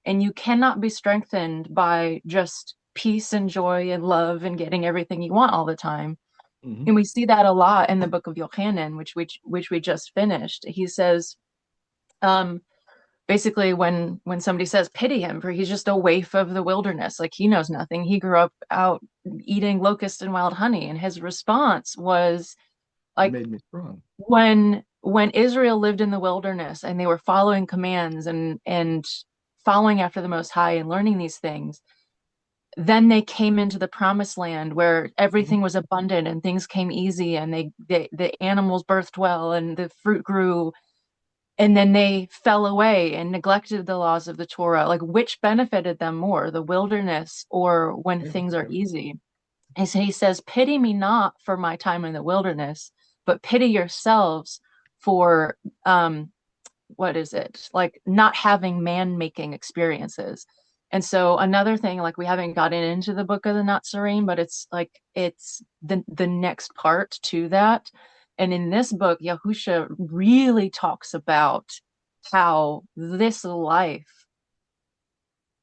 And you cannot be strengthened by just peace and joy and love and getting everything you want all the time. And we see that a lot in the book of Yochanan, which we just finished. He says, basically, when somebody says pity him, for he's just a waif of the wilderness, like he knows nothing. He grew up out eating locusts and wild honey, and his response was like,
made me strong.
When Israel lived in the wilderness and they were following commands and following after the Most High and learning these things, then they came into the promised land where everything was abundant and things came easy, and the animals birthed well and the fruit grew, and then they fell away and neglected the laws of the Torah. Like, which benefited them more, the wilderness or when things are easy? And so he says, pity me not for my time in the wilderness, but pity yourselves for what is it, like not having man-making experiences. And so another thing, like we haven't gotten into the book of the Nazarene, but it's like it's the next part to that. And in this book, Yahusha really talks about how this life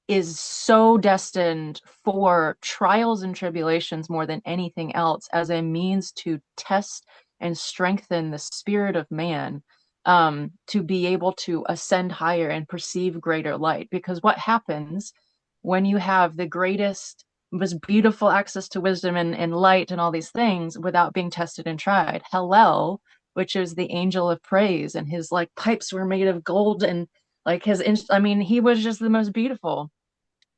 is so destined for trials and tribulations more than anything else, as a means to test and strengthen the spirit of man, to be able to ascend higher and perceive greater light. Because what happens when you have the greatest, most beautiful access to wisdom and light and all these things without being tested and tried? Hallel, which is the angel of praise, and his like pipes were made of gold, and like I mean, he was just the most beautiful.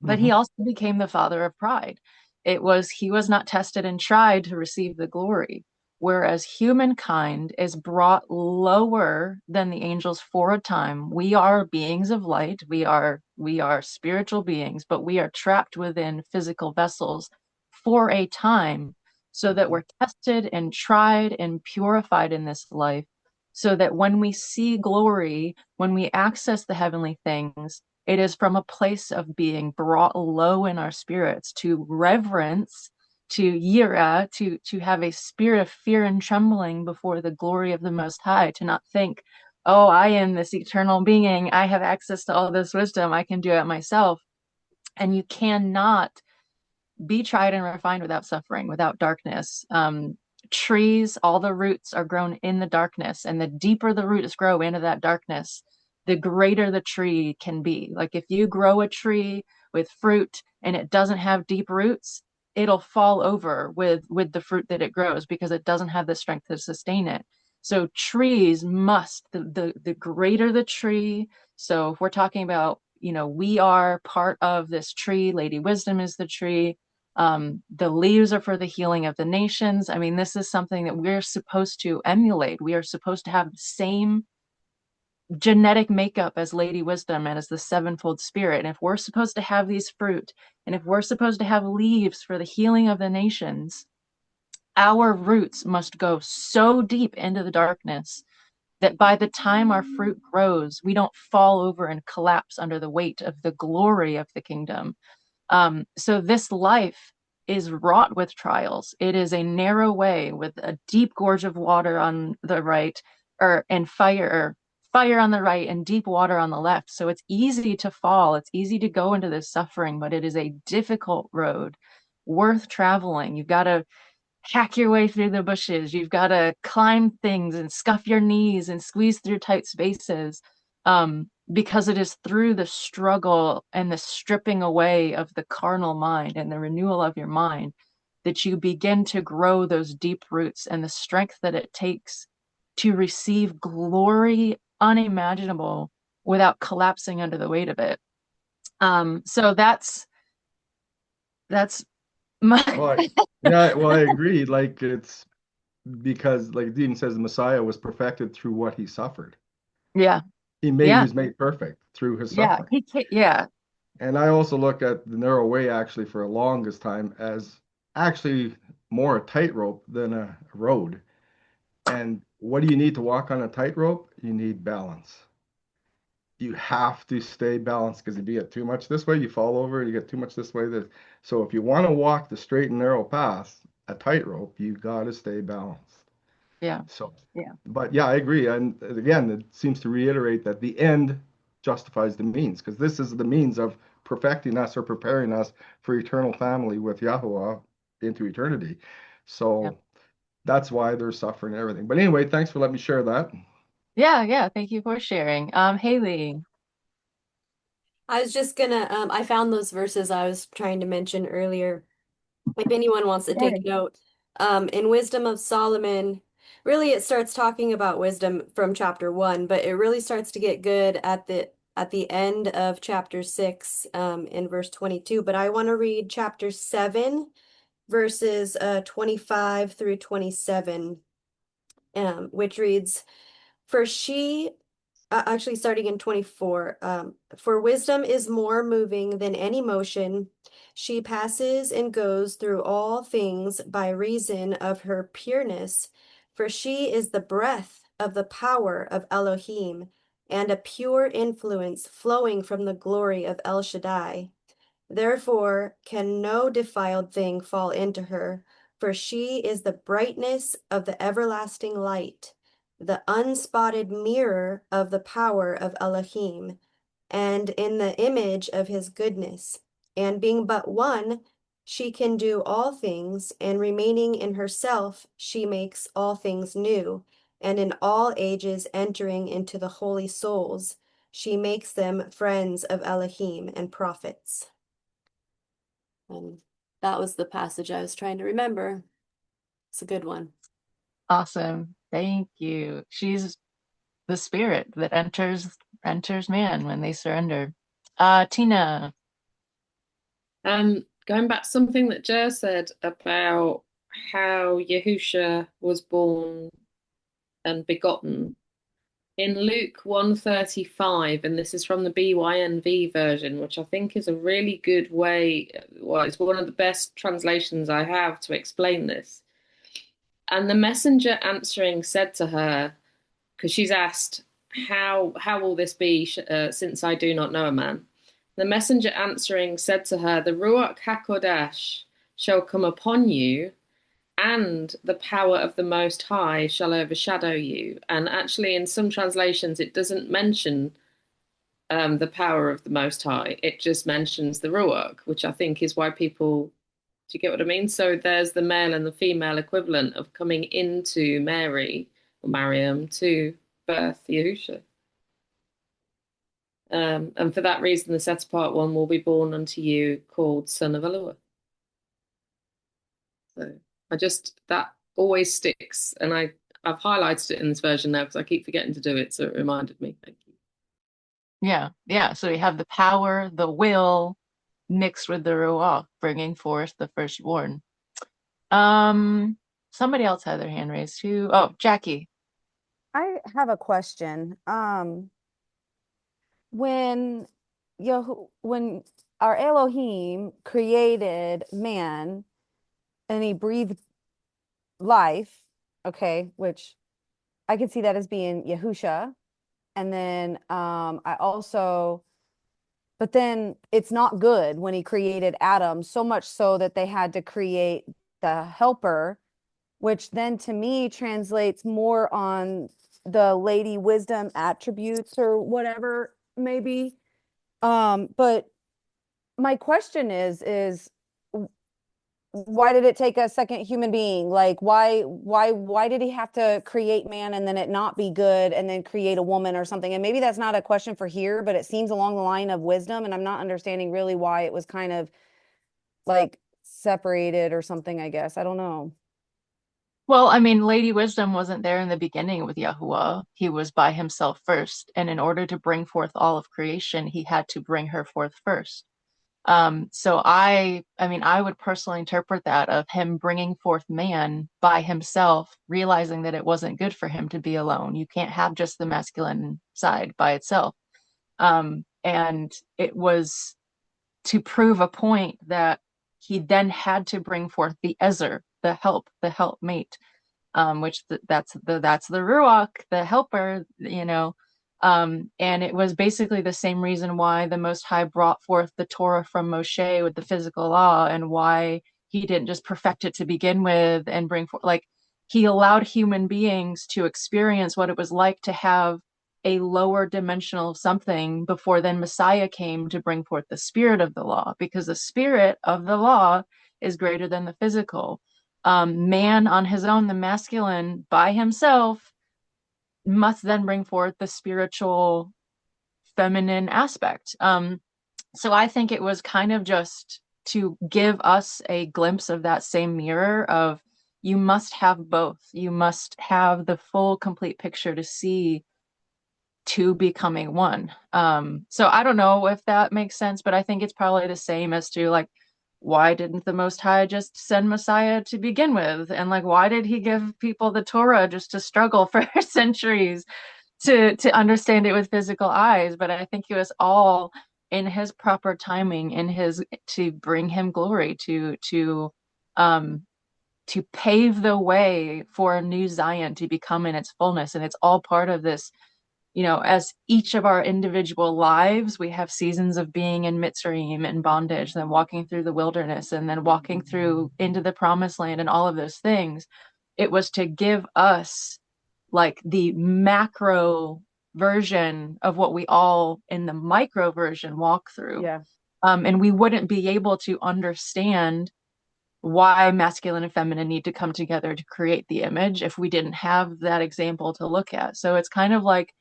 But he also became the father of pride. He was not tested and tried to receive the glory, whereas humankind is brought lower than the angels for a time. We are beings of light. We are spiritual beings, but we are trapped within physical vessels for a time, so that we're tested and tried and purified in this life, so that when we see glory, when we access the heavenly things, it is from a place of being brought low in our spirits, to reverence, to yira, to have a spirit of fear and trembling before the glory of the Most High, to not think, oh, I am this eternal being, I have access to all this wisdom, I can do it myself. And you cannot be tried and refined without suffering, without darkness. Trees, all the roots are grown in the darkness, and the deeper the roots grow into that darkness, the greater the tree can be. Like if you grow a tree with fruit and it doesn't have deep roots, it'll fall over with the fruit that it grows, because it doesn't have the strength to sustain it. So trees must, the greater the tree. So if we're talking about, we are part of this tree, Lady Wisdom is the tree. The leaves are for the healing of the nations. I mean, this is something that we're supposed to emulate. We are supposed to have the same genetic makeup as Lady Wisdom and as the sevenfold spirit. And if we're supposed to have these fruit, and if we're supposed to have leaves for the healing of the nations, our roots must go so deep into the darkness that by the time our fruit grows, we don't fall over and collapse under the weight of the glory of the kingdom. So this life is wrought with trials. It is a narrow way with a deep gorge of water on the right, and fire on the right and deep water on the left. So it's easy to fall. It's easy to go into this suffering, but it is a difficult road worth traveling. You've got to hack your way through the bushes. You've got to climb things and scuff your knees and squeeze through tight spaces. Because it is through the struggle and the stripping away of the carnal mind and the renewal of your mind that you begin to grow those deep roots and the strength that it takes to receive glory unimaginable without collapsing under the weight of it. So that's my
Well, yeah, well, I agree. Like it's because, like Dean says, the Messiah was perfected through what he suffered.
yeah,
He
yeah,
was made perfect through his
yeah.
suffering.
Yeah,
And I also look at the narrow way actually for the longest time as actually more a tightrope than a road. And what do you need to walk on a tightrope? You need balance. You have to stay balanced because if you get too much this way, you fall over. You get too much this way. So if you want to walk the straight and narrow path, a tightrope, you got to stay balanced.
yeah,
So,
yeah,
but yeah, I agree. And again, it seems to reiterate that the end justifies the means because this is the means of perfecting us or preparing us for eternal family with Yahweh into eternity.
yeah,
So that's why they're suffering and everything. But anyway, thanks for letting me share that.
yeah, yeah. Thank you for sharing. Haley.
I was just gonna, I found those verses I was trying to mention earlier. If anyone wants to take note, in Wisdom of Solomon, really it starts talking about wisdom from chapter 1, but it really starts to get good at the end of chapter 6, in verse 22. But I want to read chapter 7, verses 25 through 27, which reads, "For she," actually starting in 24, "for wisdom is more moving than any motion. She passes and goes through all things by reason of her pureness. For she is the breath of the power of Elohim, and a pure influence flowing from the glory of El Shaddai. Therefore can no defiled thing fall into her, for she is the brightness of the everlasting light, the unspotted mirror of the power of Elohim, and in the image of his goodness. And being but one, she can do all things, and remaining in herself, she makes all things new. And in all ages entering into the holy souls, she makes them friends of Elohim and prophets." And that was the passage I was trying to remember. It's a good one.
Awesome. Thank you. She's the spirit that enters man when they surrender. Tina.
Going back to something that Jer said about how Yahusha was born and begotten. In Luke 135, and this is from the BYNV version, which I think is a really good way, well, it's one of the best translations I have to explain this. "And the messenger answering said to her," because she's asked, how will this be, since I do not know a man? "The messenger answering said to her, the Ruach HaKodesh shall come upon you, and the power of the Most High shall overshadow you." And actually, in some translations, it doesn't mention the power of the Most High. It just mentions the Ruach, which I think is why people, do you get what I mean? So there's the male and the female equivalent of coming into Mary or Mariam to birth Yahusha. And for that reason, the set apart one will be born unto you, called Son of Elua. So that always sticks, and I've highlighted it in this version now because I keep forgetting to do it, so it reminded me. Thank you.
Yeah, yeah. So we have the power, the will, mixed with the ruach, bringing forth the firstborn. Somebody else had their hand raised too. Oh, Jackie.
I have a question. When when our Elohim created man and he breathed life, okay, which I could see that as being Yahusha. And then I also, but then it's not good when he created Adam, so much so that they had to create the helper, which then to me translates more on the lady wisdom attributes or whatever, maybe. But my question is why did it take a second human being? Like why did he have to create man and then it not be good and then create a woman or something? And maybe that's not a question for here, but it seems along the line of wisdom, and I'm not understanding really why it was kind of like separated or something, I guess. I don't know.
Well, I mean, Lady Wisdom wasn't there in the beginning with Yahuwah. He was by himself first. And in order to bring forth all of creation, he had to bring her forth first. So I mean, I would personally interpret that of him bringing forth man by himself, realizing that it wasn't good for him to be alone. You can't have just the masculine side by itself. And it was to prove a point that he then had to bring forth the Ezer, the helpmate, which that's the Ruach, the helper, you know. And it was basically the same reason why the Most High brought forth the Torah from Moshe with the physical law, and why he didn't just perfect it to begin with and bring forth, like, he allowed human beings to experience what it was like to have a lower dimensional something before then Messiah came to bring forth the spirit of the law, because the spirit of the law is greater than the physical. Man on his own, the masculine by himself, must then bring forth the spiritual feminine aspect. So I think it was kind of just to give us a glimpse of that same mirror of, you must have both. You must have the full, complete picture to see two becoming one. So I don't know if that makes sense, but I think it's probably the same as to, like, why didn't the Most High just send Messiah to begin with? And like, why did he give people the Torah just to struggle for centuries to understand it with physical eyes? But I think it was all in his proper timing, in his, to bring him glory, um to pave the way for a new Zion to become in its fullness. And it's all part of this, you know, as each of our individual lives, we have seasons of being in Mitzrayim and bondage, then walking through the wilderness, and then walking through into the promised land and all of those things. It was to give us like the macro version of what we all in the micro version walk through.
Yeah.
And we wouldn't be able to understand why masculine and feminine need to come together to create the image if we didn't have that example to look at. So it's kind of like,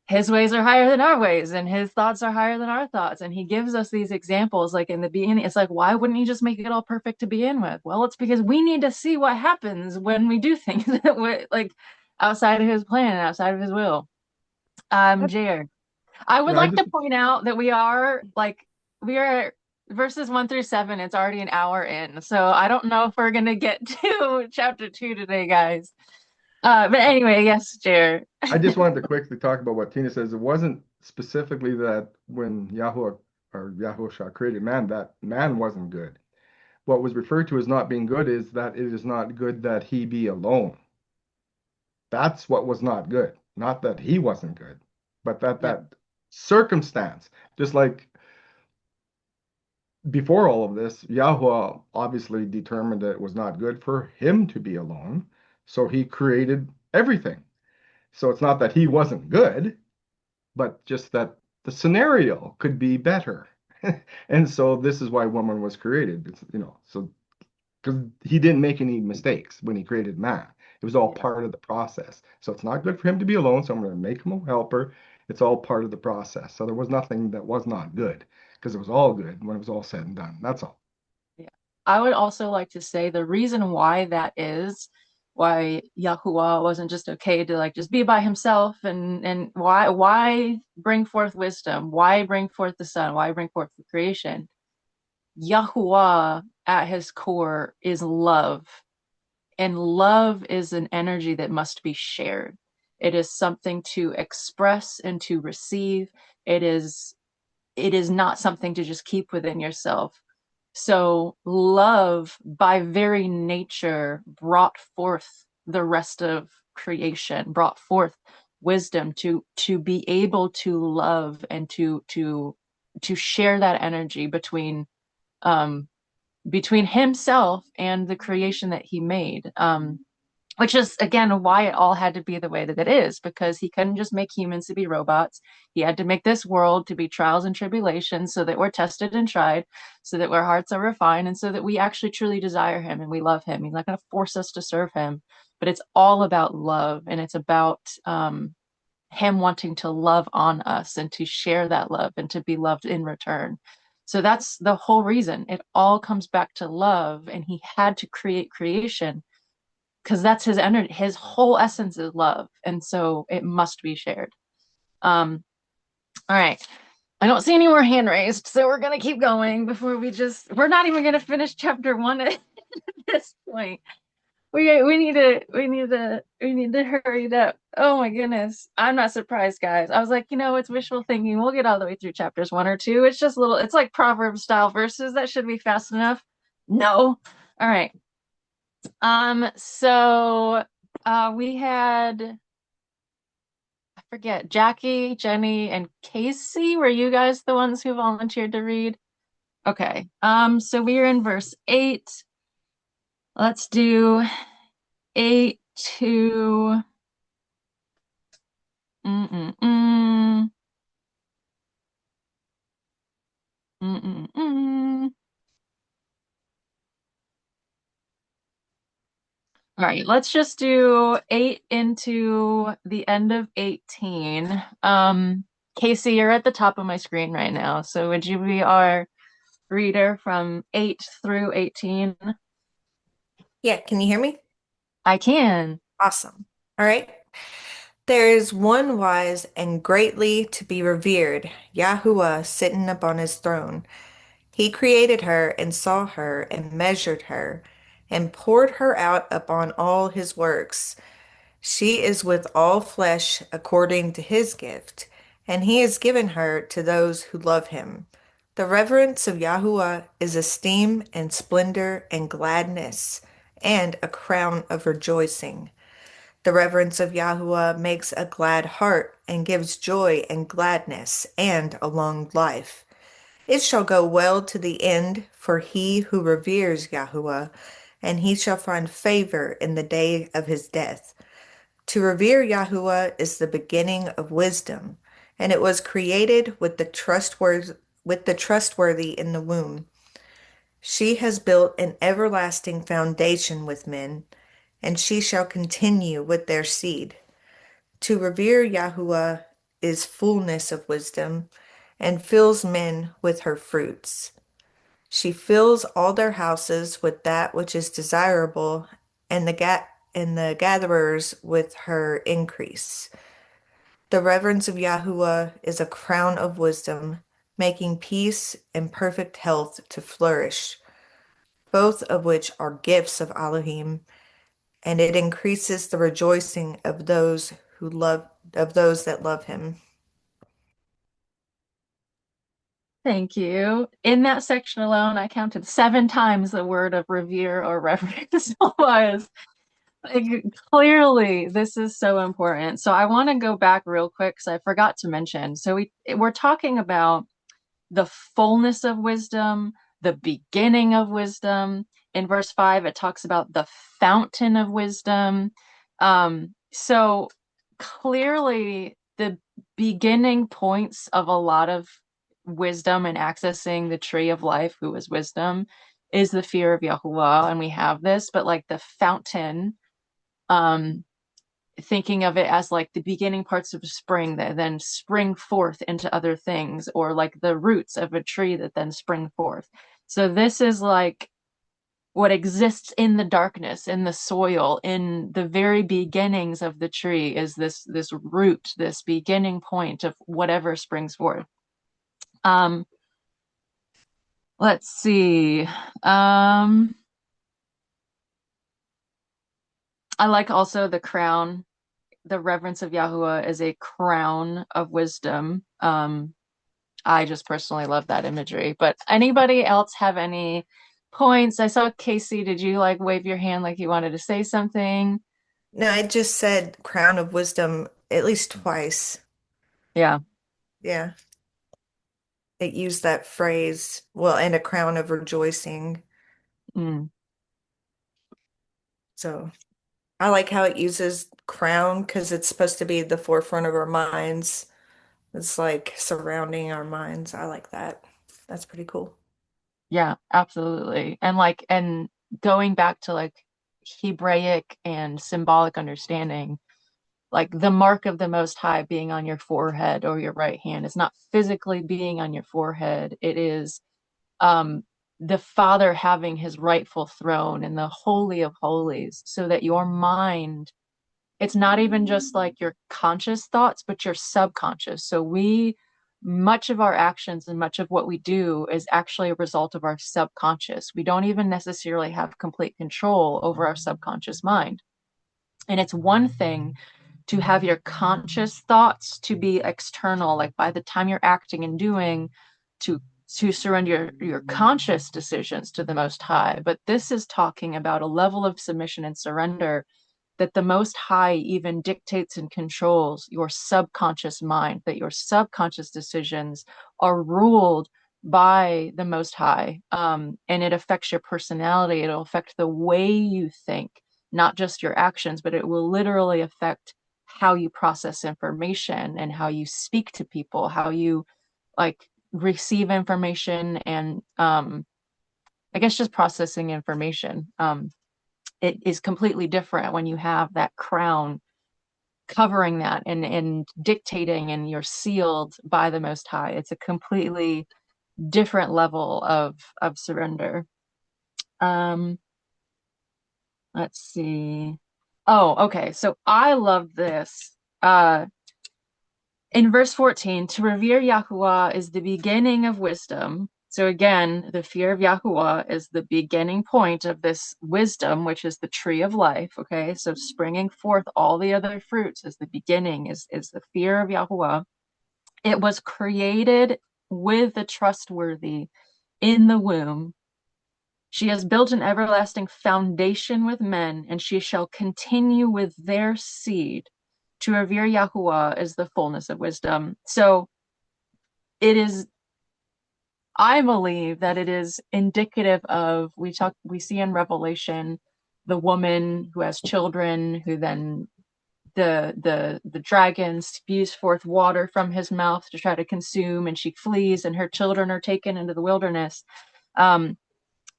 his ways are higher than our ways, and his thoughts are higher than our thoughts. And he gives us these examples, like in the beginning. It's like, why wouldn't he just make it all perfect to begin with? Well, it's because we need to see what happens when we do things that we're like outside of his plan, outside of his will. Jared, I would
Yeah, I
like
just
to point out that we are verses 1 through 7. It's already an hour in, so I don't know if we're gonna get to chapter 2 today, guys. But anyway, yes, Jared.
I just wanted to quickly talk about what Tina says. It wasn't specifically that when Yahuwah or Yahushua created man, that man wasn't good. What was referred to as not being good is that it is not good that he be alone. That's what was not good. Not that he wasn't good, but that circumstance, just like before all of this, Yahuwah obviously determined that it was not good for him to be alone. So he created everything. So it's not that he wasn't good, but just that the scenario could be better. And so this is why woman was created. It's, so because he didn't make any mistakes when he created man. It was all part of the process. So it's not good for him to be alone. So I'm going to make him a helper. It's all part of the process. So there was nothing that was not good, because it was all good when it was all said and done. That's all.
Yeah. I would also like to say the reason why that is, why Yahuwah wasn't just okay to like just be by himself, and why bring forth wisdom? Why bring forth the sun? Why bring forth the creation? Yahuwah at his core is love. And love is an energy that must be shared. It is something to express and to receive. It is not something to just keep within yourself. So love, by very nature, brought forth the rest of creation, brought forth wisdom to be able to love and to share that energy between himself and the creation that he made. Which is, again, why it all had to be the way that it is, because he couldn't just make humans to be robots. He had to make this world to be trials and tribulations, so that we're tested and tried, so that our hearts are refined, and so that we actually truly desire him and we love him. He's not going to force us to serve him, but it's all about love, and it's about him wanting to love on us and to share that love and to be loved in return. So that's the whole reason. It all comes back to love, and he had to create creation because that's his energy. His whole essence is love, and so it must be shared. All right. I don't see any more hand raised, so we're gonna keep going before we're not even gonna finish chapter 1 at this point. We need to hurry it up. Oh my goodness. I'm not surprised, guys. I was like, it's wishful thinking. We'll get all the way through chapters 1 or 2. It's just it's like Proverbs style verses. That should be fast enough. No. All right. So we had, I forget, Jackie, Jenny, and Casey. Were you guys the ones who volunteered to read? Okay. So we are in verse 8. Let's do 8 to mm-mm-mm. Mm-mm-mm. All right, let's just do 8 into the end of 18. Casey, you're at the top of my screen right now, so would you be our reader from 8 through 18?
Yeah, can you hear me?
I can.
Awesome. All right. There is one wise and greatly to be revered, Yahuwah sitting upon his throne. He created her and saw her and measured her and poured her out upon all his works. She is with all flesh according to his gift, and he has given her to those who love him. The reverence of Yahuwah is esteem and splendor and gladness, and a crown of rejoicing. The reverence of Yahuwah makes a glad heart and gives joy and gladness and a long life. It shall go well to the end for he who reveres Yahuwah, and he shall find favor in the day of his death. To revere Yahuwah is the beginning of wisdom, and it was created with the trustworthy in the womb. She has built an everlasting foundation with men, and she shall continue with their seed. To revere Yahuwah is fullness of wisdom, and fills men with her fruits. She fills all their houses with that which is desirable, and the gatherers with her increase. The reverence of Yahuwah is a crown of wisdom, making peace and perfect health to flourish, both of which are gifts of Elohim, and it increases the rejoicing of those that love him.
Thank you. In that section alone, I counted 7 times the word of revere or reverence was. Clearly, this is so important. So I want to go back real quick because I forgot to mention. So we're talking about the fullness of wisdom, the beginning of wisdom. In verse 5, it talks about the fountain of wisdom. So clearly, the beginning points of a lot of wisdom and accessing the tree of life, who is wisdom, is the fear of Yahuwah, and we have this, but like the fountain, thinking of it as like the beginning parts of spring that then spring forth into other things, or like the roots of a tree that then spring forth. So this is like what exists in the darkness, in the soil, in the very beginnings of the tree is this root, this beginning point of whatever springs forth. Let's see. I like also the crown. The reverence of Yahuwah is a crown of wisdom. I just personally love that imagery. But anybody else have any points? I saw Casey. Did you like wave your hand like you wanted to say something?
No, I just said crown of wisdom at least twice.
Yeah.
Yeah. It used that phrase, well, and a crown of rejoicing.
Mm.
So I like how it uses crown because it's supposed to be the forefront of our minds. It's like surrounding our minds. I like that. That's pretty cool.
Yeah, absolutely. And going back to like Hebraic and symbolic understanding, like the mark of the Most High being on your forehead or your right hand is not physically being on your forehead. It is the Father having his rightful throne in the Holy of Holies, so that your mind, it's not even just like your conscious thoughts, but your subconscious. So much of our actions and much of what we do is actually a result of our subconscious. We don't even necessarily have complete control over our subconscious mind. And it's one thing to have your conscious thoughts to be external, like by the time you're acting and doing, to surrender your conscious decisions to the Most High. But this is talking about a level of submission and surrender that the Most High even dictates and controls your subconscious mind, that your subconscious decisions are ruled by the Most High. And it affects your personality. It'll affect the way you think, not just your actions, but it will literally affect how you process information and how you speak to people, how you like receive information, and I guess just processing information. It is completely different when you have that crown covering that and dictating, and you're sealed by the Most High. It's a completely different level of surrender. Let's see. Oh, okay. So I love this. In verse 14, to revere Yahuwah is the beginning of wisdom. So again, the fear of Yahuwah is the beginning point of this wisdom, which is the tree of life. Okay, so springing forth all the other fruits is the beginning, is the fear of Yahuwah. It was created with the trustworthy in the womb. She has built an everlasting foundation with men, and she shall continue with their seed. To revere Yahuwah is the fullness of wisdom. So it is, I believe that it is indicative of, we see in Revelation, the woman who has children, who then the dragon spews forth water from his mouth to try to consume, and she flees, and her children are taken into the wilderness.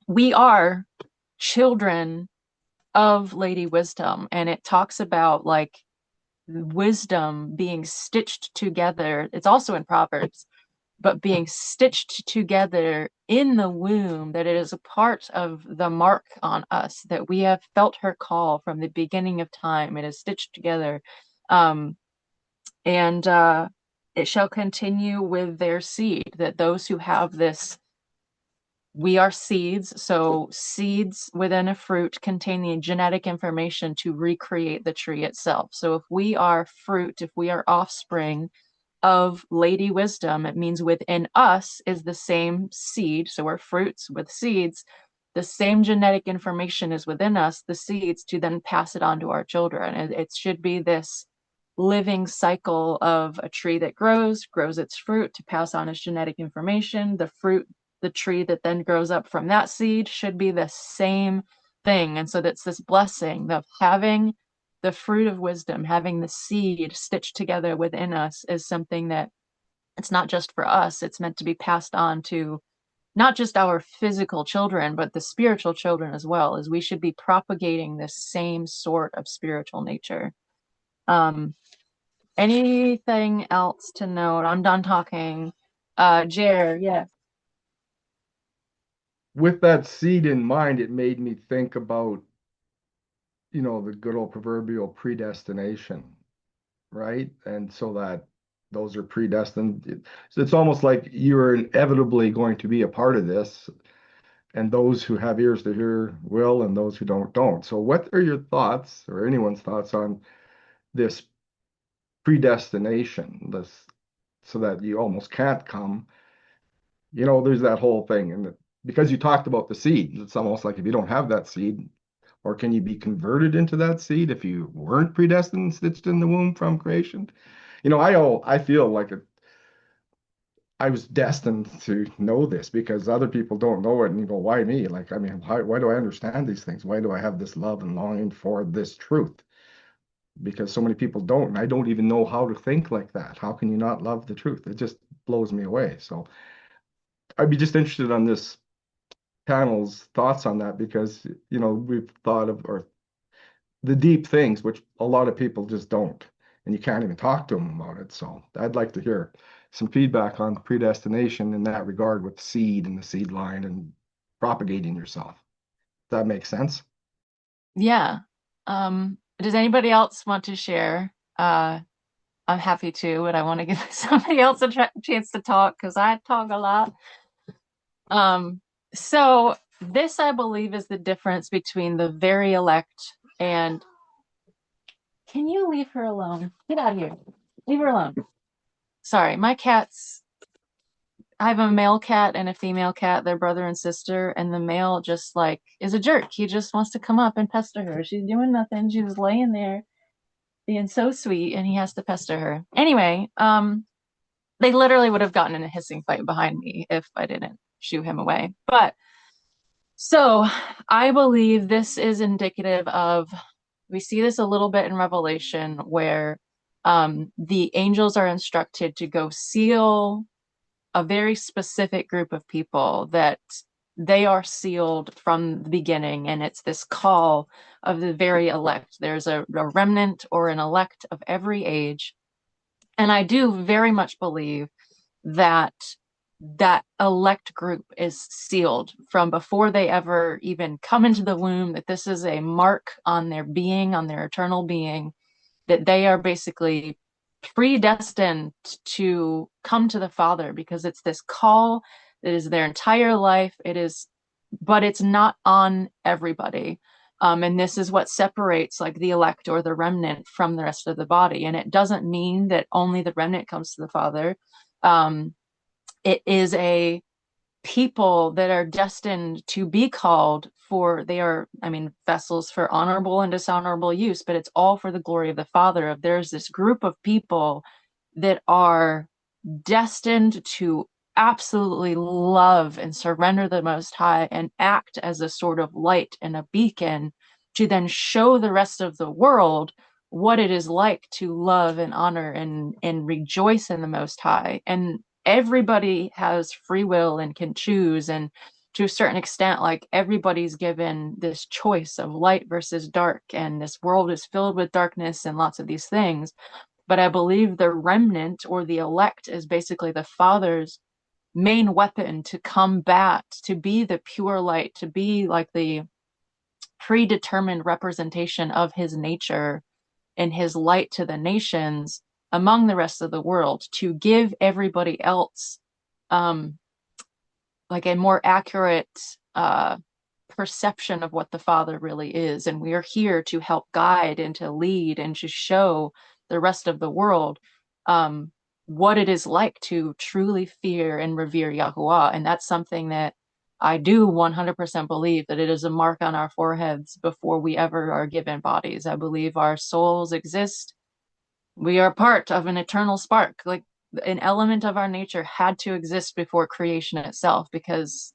We are children of Lady Wisdom, and it talks about like wisdom being stitched together. It's also in Proverbs, but being stitched together in the womb, that it is a part of the mark on us, that we have felt her call from the beginning of time. It is stitched together. And it shall continue with their seed, that those who have this, we are seeds, so seeds within a fruit contain the genetic information to recreate the tree itself. So if we are fruit, if we are offspring of Lady Wisdom, it means within us is the same seed. So we're fruits with seeds. The same genetic information is within us, the seeds, to then pass it on to our children. It should be this living cycle of a tree that grows its fruit to pass on its genetic information. The tree that then grows up from that seed should be the same thing. And so that's this blessing of having the fruit of wisdom, having the seed stitched together within us, is something that it's not just for us. It's meant to be passed on to not just our physical children, but the spiritual children as well, as we should be propagating this same sort of spiritual nature. Anything else to note? I'm done talking. Jer, yes.
With that seed in mind, it made me think about, the good old proverbial predestination, right? And so that those are predestined. So it's almost like you're inevitably going to be a part of this, and those who have ears to hear will, and those who don't. So what are your thoughts, or anyone's thoughts, on this predestination, this, so that you almost can't come? There's that whole thing, and because you talked about the seed, it's almost like if you don't have that seed, or can you be converted into that seed if you weren't predestined, stitched in the womb from creation? I feel like I was destined to know this, because other people don't know it, and you go, why me? Like, I mean, why do I understand these things? Why do I have this love and longing for this truth? Because so many people don't, and I don't even know how to think like that. How can you not love the truth? It just blows me away. So I'd be just interested on this panel's thoughts on that, because we've thought of, or the deep things which a lot of people just don't, and you can't even talk to them about it. So I'd like to hear some feedback on predestination in that regard, with seed and the seed line, and propagating yourself. Does that make sense?
Yeah. Does anybody else want to share? I'm happy to, but I want to give somebody else a chance to talk because I talk a lot. So this, I believe, is the difference between the very elect and can you leave her alone? Get out of here. Leave her alone. Sorry, my cats, I have a male cat and a female cat. They're brother and sister, and the male just like is a jerk. He just wants to come up and pester her. She's doing nothing. She's laying there being so sweet, and he has to pester her. Anyway, they literally would have gotten in a hissing fight behind me if I didn't shoo him away. But so I believe this is indicative of, we see this a little bit in Revelation where the angels are instructed to go seal a very specific group of people, that they are sealed from the beginning. And it's this call of the very elect. There's a remnant or an elect of every age. And I do very much believe that that elect group is sealed from before they ever even come into the womb, that this is a mark on their being, on their eternal being, that they are basically predestined to come to the Father, because it's this call that is their entire life. It is, but it's not on everybody. And this is what separates like the elect or the remnant from the rest of the body. And it doesn't mean that only the remnant comes to the Father. It is a people that are destined to be called for, they are, I mean, vessels for honorable and dishonorable use, but it's all for the glory of the Father. Of there's this group of people that are destined to absolutely love and surrender the Most High and act as a sort of light and a beacon to then show the rest of the world what it is like to love and honor and rejoice in the Most High. And everybody has free will and can choose, and to a certain extent, like everybody's given this choice of light versus dark, and this world is filled with darkness and lots of these things. But I believe the remnant or the elect is basically the Father's main weapon to combat, to be the pure light, to be like the predetermined representation of his nature and his light to the nations among the rest of the world, to give everybody else like a more accurate perception of what the Father really is. And we are here to help guide and to lead and to show the rest of the world what it is like to truly fear and revere Yahuwah. And that's something that I do 100% believe, that it is a mark on our foreheads before we ever are given bodies. I believe our souls exist. We are part of an eternal spark. Like an element of our nature had to exist before creation itself, because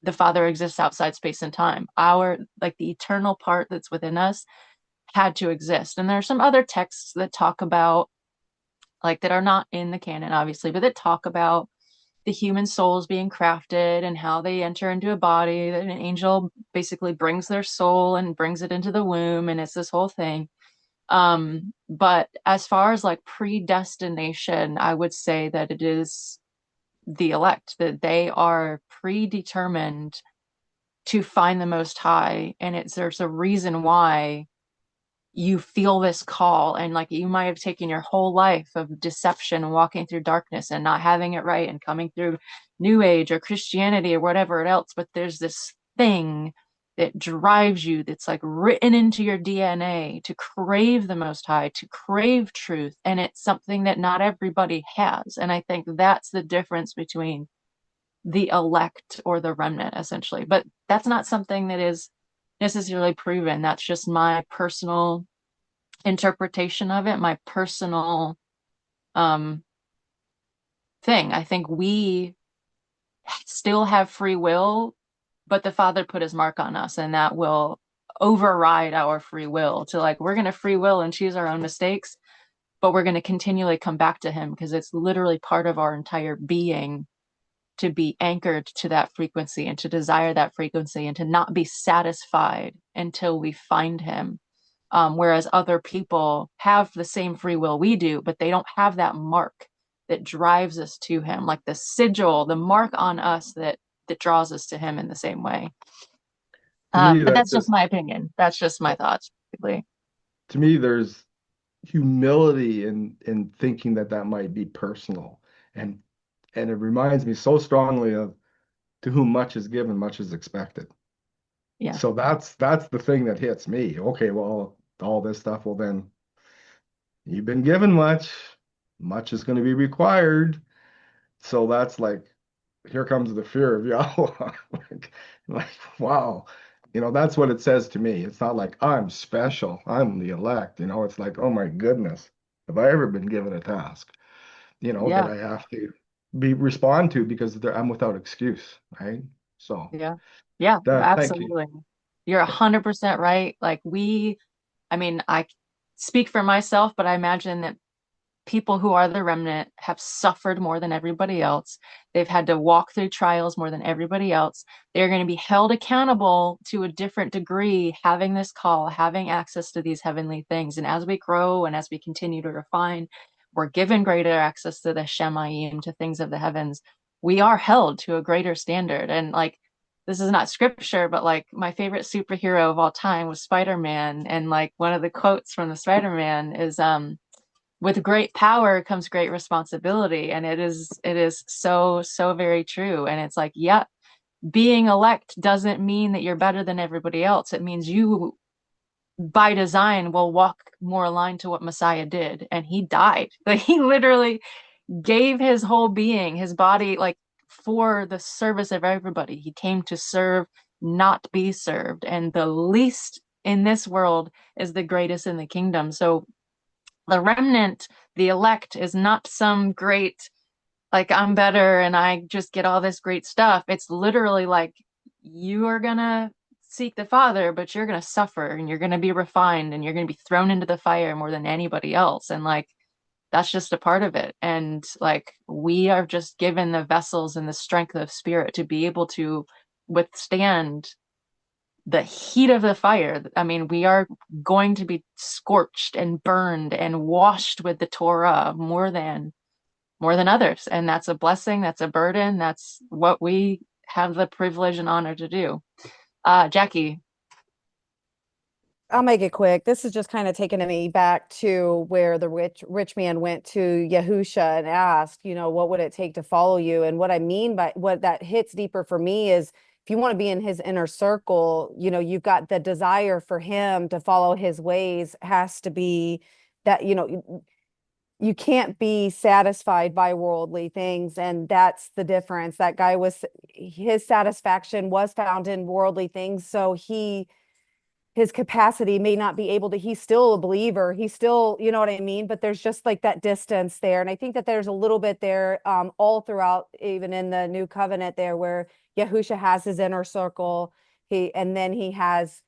the Father exists outside space and time. Our, like the eternal part that's within us had to exist. And there are some other texts that talk about, like that are not in the canon, obviously, but that talk about the human souls being crafted and how they enter into a body, that an angel basically brings their soul and brings it into the womb. And it's this whole thing. But as far as like predestination, I would say that it is the elect, that they are predetermined to find the Most High. And there's a reason why you feel this call. And like you might have taken your whole life of deception and walking through darkness and not having it right and coming through New Age or Christianity or whatever else, but there's this thing that drives you, that's like written into your DNA, to crave the Most High, to crave truth. And it's something that not everybody has. And I think that's the difference between the elect or the remnant, essentially. But that's not something that is necessarily proven. That's just my personal interpretation of it, my personal thing. I think we still have free will, but the Father put his mark on us, and that will override our free will to like, we're going to free will and choose our own mistakes, but we're going to continually come back to him, because it's literally part of our entire being to be anchored to that frequency and to desire that frequency and to not be satisfied until we find him. Whereas other people have the same free will we do, but they don't have that mark that drives us to him, like the sigil, the mark on us that that draws us to him in the same way.
To me,
But
that
that's just my opinion. That's just my thoughts, basically.
to me, there's humility in thinking that that might be personal, and it reminds me so strongly of to whom much is given, much is expected.
Yeah.
So that's the thing that hits me. Okay, well, all this stuff, well then you've been given much, much is going to be required. So that's like, here comes the fear of Yahweh. like, wow. That's what it says to me. It's not like I'm special, I'm the elect. It's like, oh my goodness, have I ever been given a task, that
Yeah.
I have to respond to because I'm without excuse, right? So
Yeah. Yeah,
thank you.
absolutely. You're 100% right. Like I mean, I speak for myself, but I imagine that people who are the remnant have suffered more than everybody else. They've had to walk through trials more than everybody else. They're going to be held accountable to a different degree, having this call, having access to these heavenly things. And as we grow and as we continue to refine, we're given greater access to the Shemayim, to things of the heavens. We are held to a greater standard. And like, this is not scripture, but like my favorite superhero of all time was Spider-Man. And like one of the quotes from the Spider-Man is, with great power comes great responsibility. And it is so very true. And it's like, yeah, being elect doesn't mean that you're better than everybody else. It means you by design will walk more aligned to what Messiah did. And he died. Like he literally gave his whole being, his body, like for the service of everybody. He came to serve, not be served. And the least in this world is the greatest in the kingdom. So the remnant, the elect, is not some great, like, I'm better and I just get all this great stuff. It's literally like you are gonna seek the Father, but you're gonna suffer and you're gonna be refined and you're gonna be thrown into the fire more than anybody else. And like, that's just a part of it. And like, we are just given the vessels and the strength of spirit to be able to withstand the heat of the fire. I mean, we are going to be scorched and burned and washed with the Torah more than others. And that's a blessing, that's a burden, that's what we have the privilege and honor to do. Jackie.
I'll make it quick. This is just kind of taking me back to where the rich man went to Yahusha and asked, what would it take to follow you? And what I mean by what that hits deeper for me is if you want to be in his inner circle, you've got the desire for him to follow his ways has to be that, you can't be satisfied by worldly things. And that's the difference. That guy his satisfaction was found in worldly things. So his capacity may not be able to, he's still a believer. He's still, you know what I mean? But there's just like that distance there. And I think that there's a little bit there all throughout, even in the new covenant there, where Yahusha has his inner circle. And then he has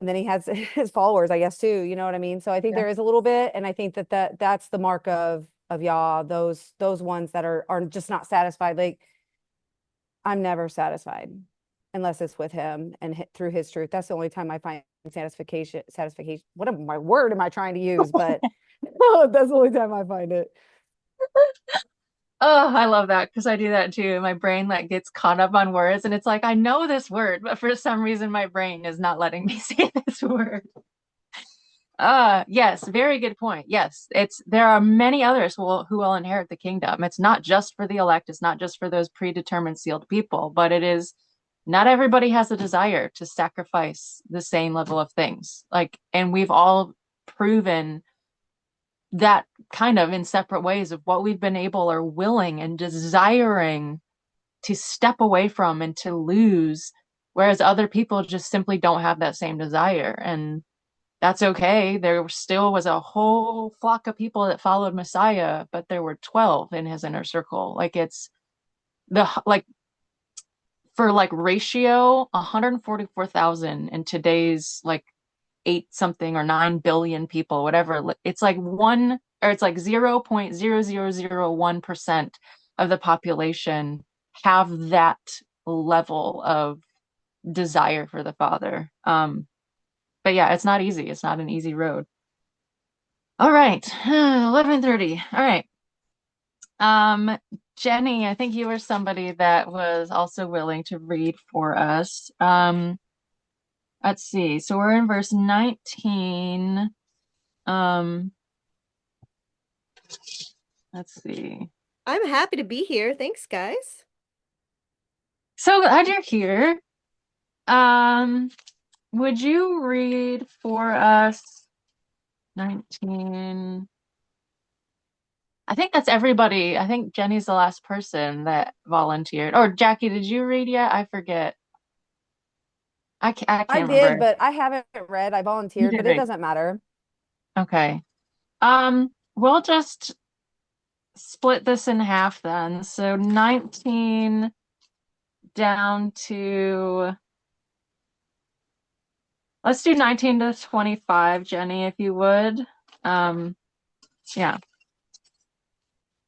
his followers, I guess, too. You know what I mean? So I think there is a little bit. And I think that's the mark of Yah, those ones that are just not satisfied. Like, I'm never satisfied unless it's with him and through his truth. That's the only time I find satisfaction. What my word am I trying to use? But that's the only time I find it.
Oh, I love that because I do that too. My brain like gets caught up on words and it's like, I know this word, but for some reason my brain is not letting me say this word. Yes, very good point. Yes, there are many others who will inherit the kingdom. It's not just for the elect, it's not just for those predetermined sealed people, but it is not everybody has a desire to sacrifice the same level of things. Like, and we've all proven that kind of in separate ways of what we've been able or willing and desiring to step away from and to lose, whereas other people just simply don't have that same desire. And that's okay. There still was a whole flock of people that followed Messiah, but there were 12 in his inner circle. Like for like ratio, 144,000 in today's like 8 something or 9 billion people, whatever. It's like 0.0001% of the population have that level of desire for the Father. But yeah, it's not easy. It's not an easy road. All right, 11:30. All right. Jenny, I think you were somebody that was also willing to read for us. Let's see. So we're in verse 19. Um, let's see.
I'm happy to be here. Thanks, guys.
So glad you're here. Would you read for us 19? I think that's everybody. I think Jenny's the last person that volunteered. Or Jackie, did you read yet? I forget. I can't
I did,
remember.
but I haven't read. I
You
volunteered,
did
but it
read.
doesn't matter.
Okay. We'll just split this in half then. So 19 down to, let's do 19 to 25, Jenny, if you would. Yeah.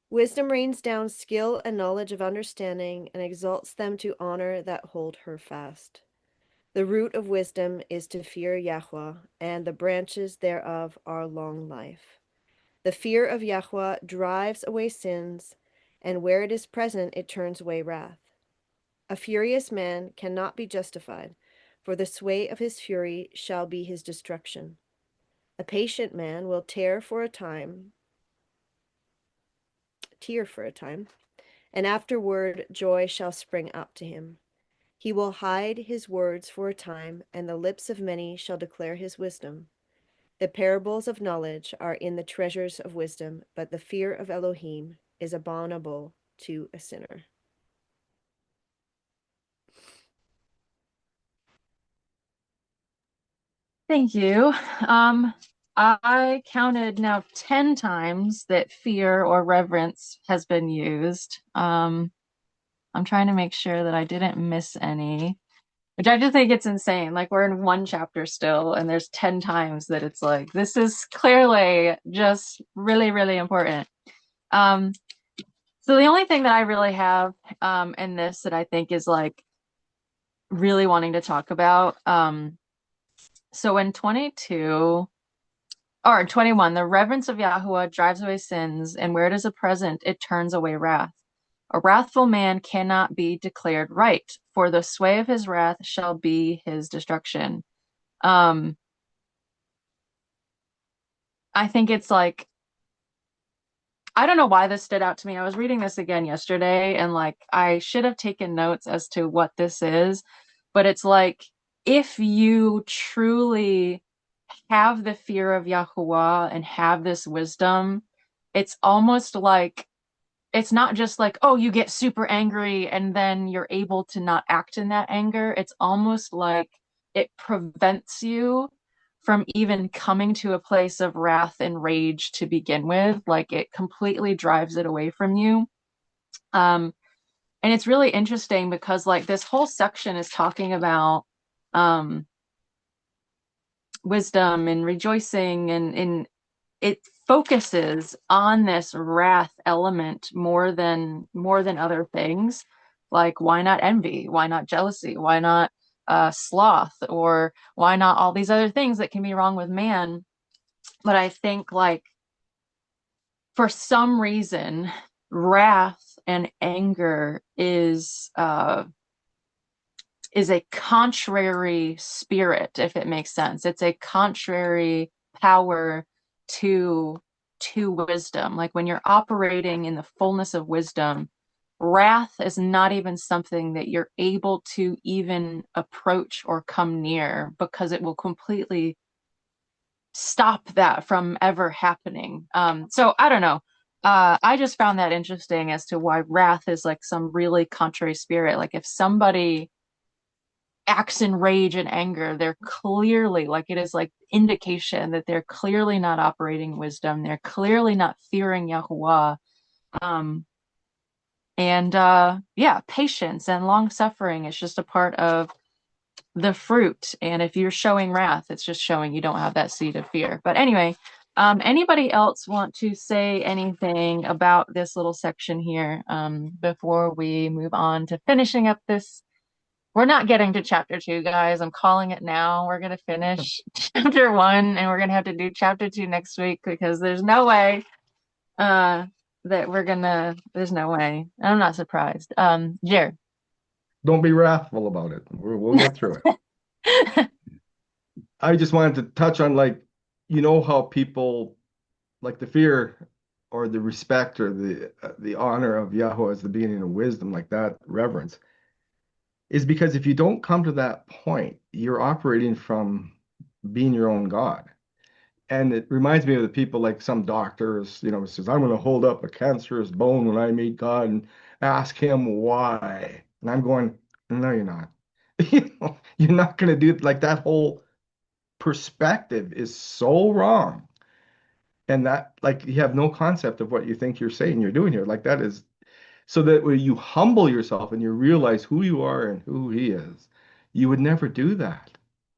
Wisdom rains down skill and knowledge of understanding and exalts them to honor that hold her fast. The root of wisdom is to fear Yahweh, and the branches thereof are long life. The fear of Yahweh drives away sins, and where it is present, it turns away wrath. A furious man cannot be justified, for the sway of his fury shall be his destruction. A patient man will tear for a time, and afterward joy shall spring up to him. He will hide his words for a time, and the lips of many shall declare his wisdom. The parables of knowledge are in the treasures of wisdom, but the fear of Elohim is abominable to a sinner.
Thank you. I counted now 10 times that fear or reverence has been used. I'm trying to make sure that I didn't miss any, which I just think it's insane. Like we're in one chapter still, and there's 10 times that it's like, this is clearly just really, really important. So the only thing that I really have in this that I think is like really wanting to talk about, so in 22 or 21, the reverence of Yahuwah drives away sins, and where it is a present, it turns away wrath. A wrathful man cannot be declared right, for the sway of his wrath shall be his destruction. I think it's like, I don't know why this stood out to me. I was reading this again yesterday, and like I should have taken notes as to what this is, but it's like if you truly have the fear of Yahuwah and have this wisdom, it's almost like it's not just like, oh, you get super angry and then you're able to not act in that anger. It's almost like it prevents you from even coming to a place of wrath and rage to begin with. Like it completely drives it away from you. And it's really interesting because like this whole section is talking about wisdom and rejoicing and it focuses on this wrath element more than other things. Like why not envy? Why not jealousy? Why not sloth? Or why not all these other things that can be wrong with man? But I think like for some reason, wrath and anger is a contrary spirit, if it makes sense. It's a contrary power to wisdom. Like when you're operating in the fullness of wisdom, wrath is not even something that you're able to even approach or come near because it will completely stop that from ever happening. So I don't know. I just found that interesting as to why wrath is like some really contrary spirit. Like if somebody acts in rage and anger, they're clearly like it is like indication that they're clearly not operating wisdom. They're clearly not fearing Yahuwah. Yeah, patience and long suffering is just a part of the fruit. And if you're showing wrath, it's just showing you don't have that seed of fear. But anyway, anybody else want to say anything about this little section here before we move on to finishing up this? We're not getting to chapter 2, guys. I'm calling it now. We're going to finish chapter 1 and we're going to have to do chapter 2 next week because there's no way that that there's no way. I'm not surprised. Jared.
Don't be wrathful about it. We'll get through it. I just wanted to touch on, like, how people like the fear or the respect or the honor of Yahweh as the beginning of wisdom, like that reverence, is because if you don't come to that point, you're operating from being your own God. And it reminds me of the people, like some doctors, says, I'm going to hold up a cancerous bone when I meet God and ask him why. And I'm going, no, you're not. You're not going to do, like, that whole perspective is so wrong. And that, like, you have no concept of what you think you're saying you're doing here. Like, that is so that when you humble yourself and you realize who you are and who he is, you would never do that.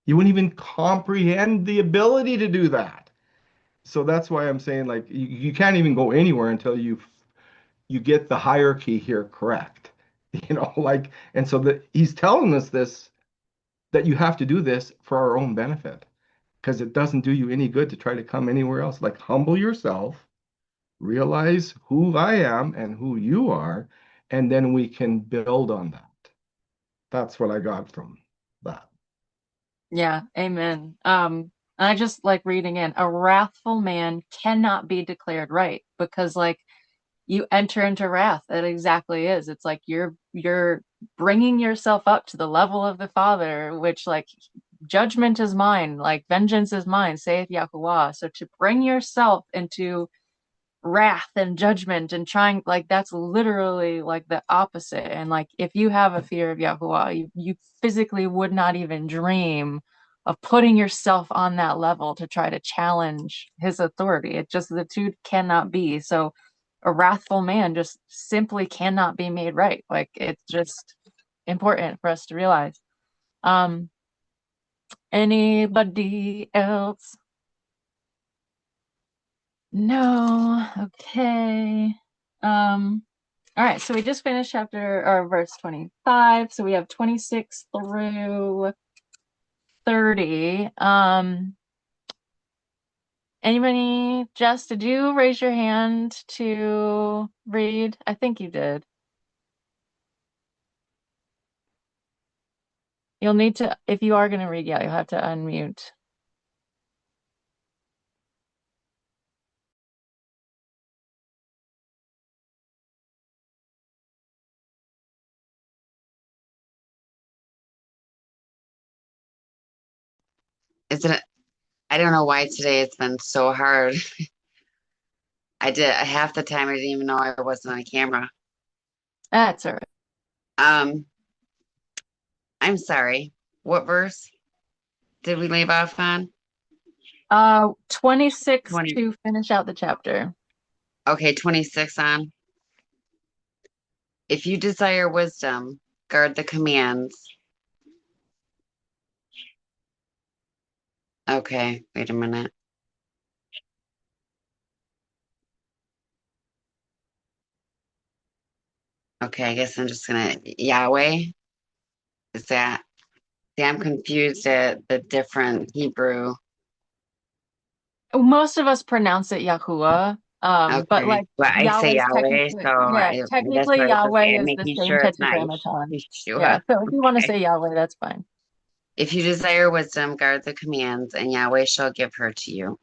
You wouldn't even comprehend the ability to do that. So that's why I'm saying, like, you can't even go anywhere until you get the hierarchy here correct. Like, and so that he's telling us this, that you have to do this for our own benefit, because it doesn't do you any good to try to come anywhere else. Like, humble yourself, realize who I am and who you are, and then we can build on that. That's what I got from that.
Yeah, amen. I just like reading in, a wrathful man cannot be declared right, because like you enter into wrath. It exactly is. It's like you're bringing yourself up to the level of the Father, which like judgment is mine, like vengeance is mine, saith Yahuwah. So to bring yourself into wrath and judgment and trying, like, that's literally like the opposite. And like if you have a fear of Yahuwah, you physically would not even dream of putting yourself on that level to try to challenge his authority. It just, the two cannot be. So a wrathful man just simply cannot be made right. Like, it's just important for us to realize. Anybody else? No. Okay. All right, so we just finished chapter or verse 25. So we have 26 through 30. Anybody, Jess, did you raise your hand to read? I think you did. You'll need to, if you are going to read, yeah, you'll have to unmute.
I don't know why today it's been so hard. Half the time I didn't even know I wasn't on camera.
That's all right.
I'm sorry. What verse did we leave off on?
26 to finish out the chapter.
Okay, 26 on. If you desire wisdom, guard the commands. Okay, wait a minute. Okay, I guess I'm just gonna Yahweh. Is that? See, I'm confused at the different Hebrew.
Most of us pronounce it Yahuwah.
Okay,
But like
well, I say
Yahweh's
Yahweh,
technically,
so
yeah,
that's
technically
why I was just
Yahweh is the
making
same
sure it's not
tetragrammaton.
Yeshua.
Yeah, so if you want to
Okay.
say Yahweh, that's fine.
If you desire wisdom, guard the commands, and Yahweh shall give her to you.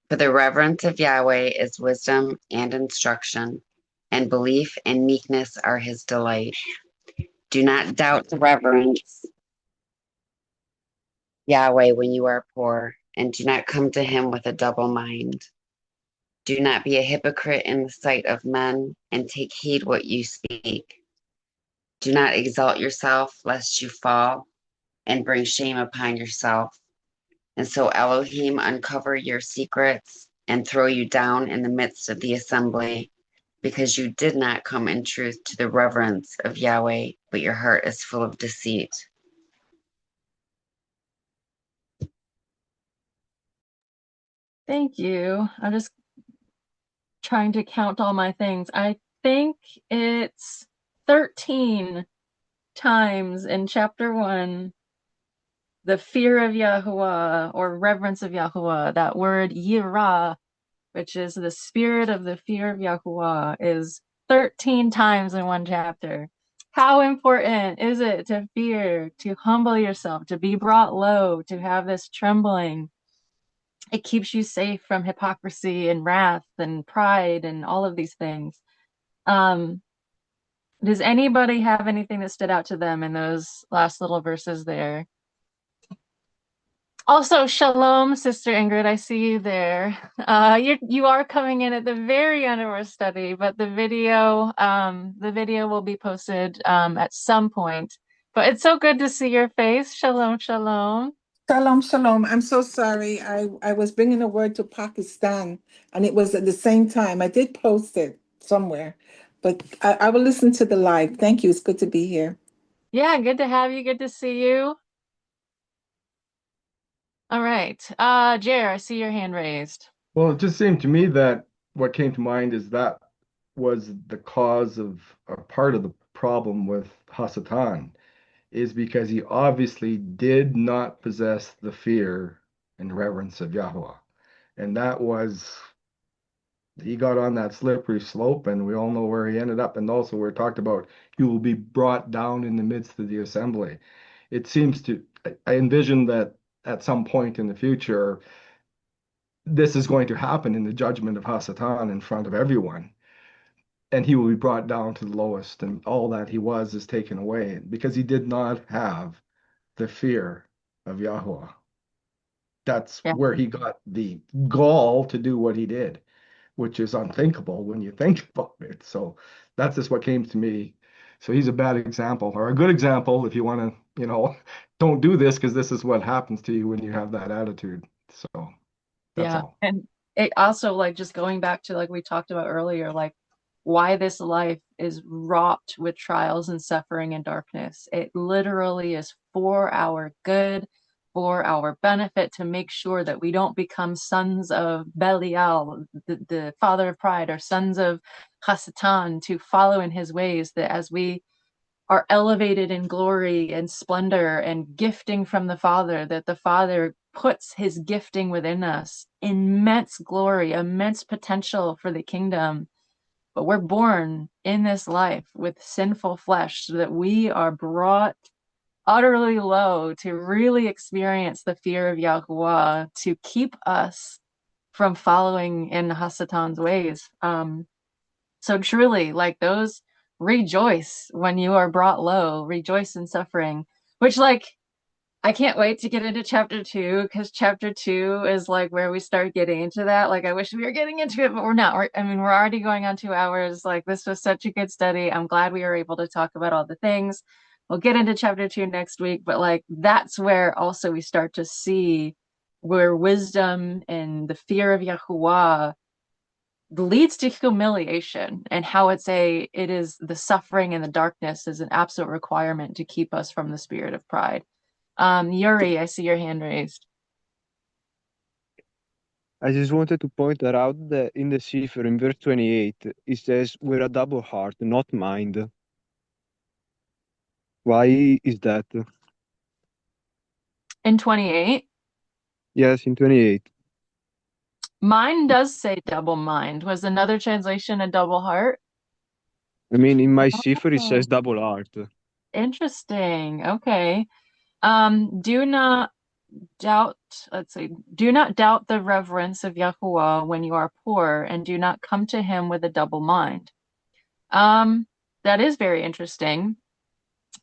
For the reverence of Yahweh is wisdom and instruction, and belief and meekness are his delight. Do not doubt the reverence Yahweh when you are poor, and do not come to him with a double mind. Do not be a hypocrite in the sight of men, and take heed what you speak. Do not exalt yourself, lest you fall and bring shame upon yourself. And so Elohim uncover your secrets and throw you down in the midst of the assembly, because you did not come in truth to the reverence of Yahweh, but your heart is full of deceit.
Thank you. I'm just trying to count all my things. I think it's 13 times in chapter 1, the fear of Yahuwah or reverence of Yahuwah, that word yirah which is the spirit of the fear of Yahuwah, is 13 times in one chapter. How important is it to fear, to humble yourself, to be brought low, to have this trembling? It keeps you safe from hypocrisy and wrath and pride and all of these things. Does anybody have anything that stood out to them in those last little verses there? Also, shalom, Sister Ingrid. I see you there. You are coming in at the very end of our study, but the video will be posted at some point. But it's so good to see your face. Shalom, shalom.
Shalom, shalom. I'm so sorry. I was bringing a word to Pakistan, and it was at the same time. I did post it somewhere, but I will listen to the live. Thank you. It's good to be here.
Yeah, good to have you. Good to see you. All right. Jer, I see your hand raised.
Well, it just seemed to me that what came to mind is that was the cause of, or part of the problem with Hasatan, is because he obviously did not possess the fear and reverence of Yahweh. And that was, he got on that slippery slope, and we all know where he ended up. And also, we're talked about, he will be brought down in the midst of the assembly. It seems to, I envision that at some point in the future, this is going to happen in the judgment of Hasatan in front of everyone. And he will be brought down to the lowest, and all that he was is taken away because he did not have the fear of Yahweh. That's where he got the gall to do what he did, which is unthinkable when you think about it. So that's just what came to me. So he's a bad example, or a good example if you want to, don't do this because this is what happens to you when you have that attitude. So that's all.
And it also, like, just going back to, like, we talked about earlier, like, why this life is wrought with trials and suffering and darkness. It literally is for our good, for our benefit, to make sure that we don't become sons of Belial, the father of pride, or sons of Hasatan, to follow in his ways, that as we are elevated in glory and splendor and gifting from the Father, that the Father puts his gifting within us, immense glory, immense potential for the kingdom. But we're born in this life with sinful flesh so that we are brought utterly low to really experience the fear of Yahuwah, to keep us from following in Hasatan's ways. So truly, like, those, rejoice when you are brought low, rejoice in suffering, which, like, I can't wait to get into chapter 2, because chapter 2 is like where we start getting into that. Like, I wish we were getting into it, but we're not. We're already going on 2 hours. Like, this was such a good study. I'm glad we were able to talk about all the things. We'll get into chapter 2 next week, but, like, that's where also we start to see where wisdom and the fear of Yahuwah leads to humiliation, and how it is the suffering and the darkness is an absolute requirement to keep us from the spirit of pride. Yuri, I see your hand raised.
I just wanted to point out that in the Sefer, in verse 28, it says, we're a double heart, not mind. Why is that?
In 28?
Yes, in 28.
Mine does say double mind. Was another translation a double heart?
I mean, in my Sefer, it says double heart.
Interesting. Okay. Do not doubt, do not doubt the reverence of Yahuwah when you are poor, and do not come to him with a double mind. That is very interesting.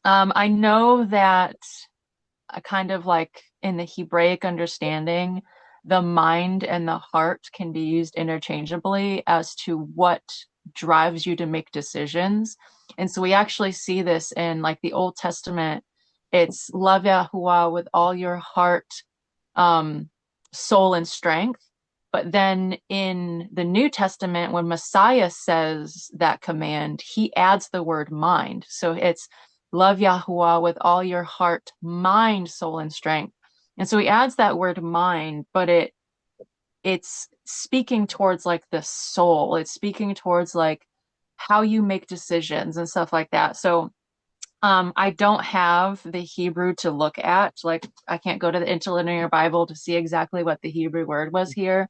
I know that kind of like in the Hebraic understanding, the mind and the heart can be used interchangeably as to what drives you to make decisions. And so we actually see this in, like, the Old Testament. It's love Yahuwah with all your heart, soul, and strength. But then in the New Testament, when Messiah says that command, he adds the word mind. So it's love Yahuwah with all your heart, mind, soul, and strength. And so he adds that word mind, but it's speaking towards, like, the soul. It's speaking towards, like, how you make decisions and stuff like that. So I don't have the Hebrew to look at. Like, I can't go to the interlinear Bible to see exactly what the Hebrew word was here.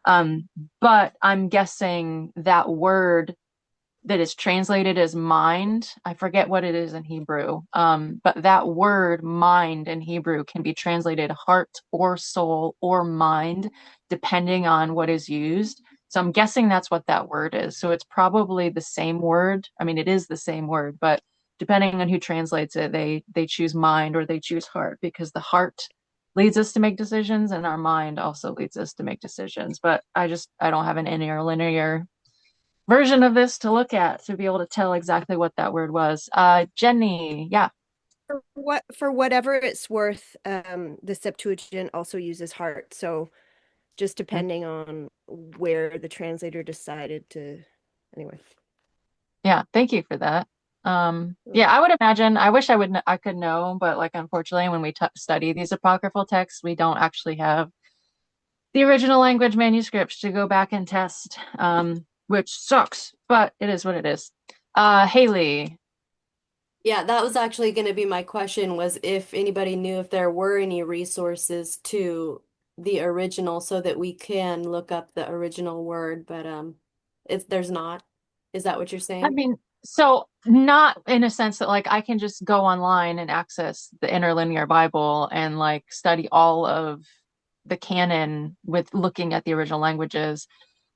But I'm guessing that word that is translated as mind, I forget what it is in Hebrew, but that word mind in Hebrew can be translated heart or soul or mind, depending on what is used. So I'm guessing that's what that word is. So it's probably the same word. I mean, it is the same word, but depending on who translates it, they choose mind or they choose heart, because the heart leads us to make decisions and our mind also leads us to make decisions. But I don't have an interlinear version of this to look at to be able to tell exactly what that word was. Jenny, yeah.
For whatever it's worth, the Septuagint also uses heart. So just depending on where the translator decided to, anyway.
Yeah, thank you for that. Yeah, I would imagine, I wish I could know, but like unfortunately when we study these apocryphal texts, we don't actually have the original language manuscripts to go back and test, which sucks, but it is what it is. Haley.
Yeah, that was actually going to be my question, was if anybody knew if there were any resources to the original so that we can look up the original word, but there's not. Is that what you're
I
saying?
mean, so not in a sense that like I can just go online and access the interlinear Bible and like study all of the canon with looking at the original languages.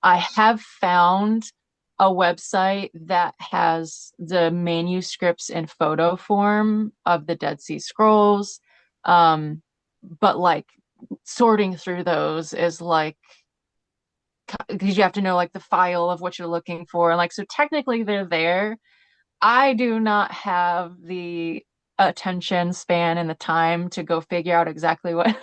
I have found a website that has the manuscripts in photo form of the Dead Sea Scrolls. But like sorting through those is like, because you have to know like the file of what you're looking for. And like, so technically they're there. I do not have the attention span and the time to go figure out exactly what,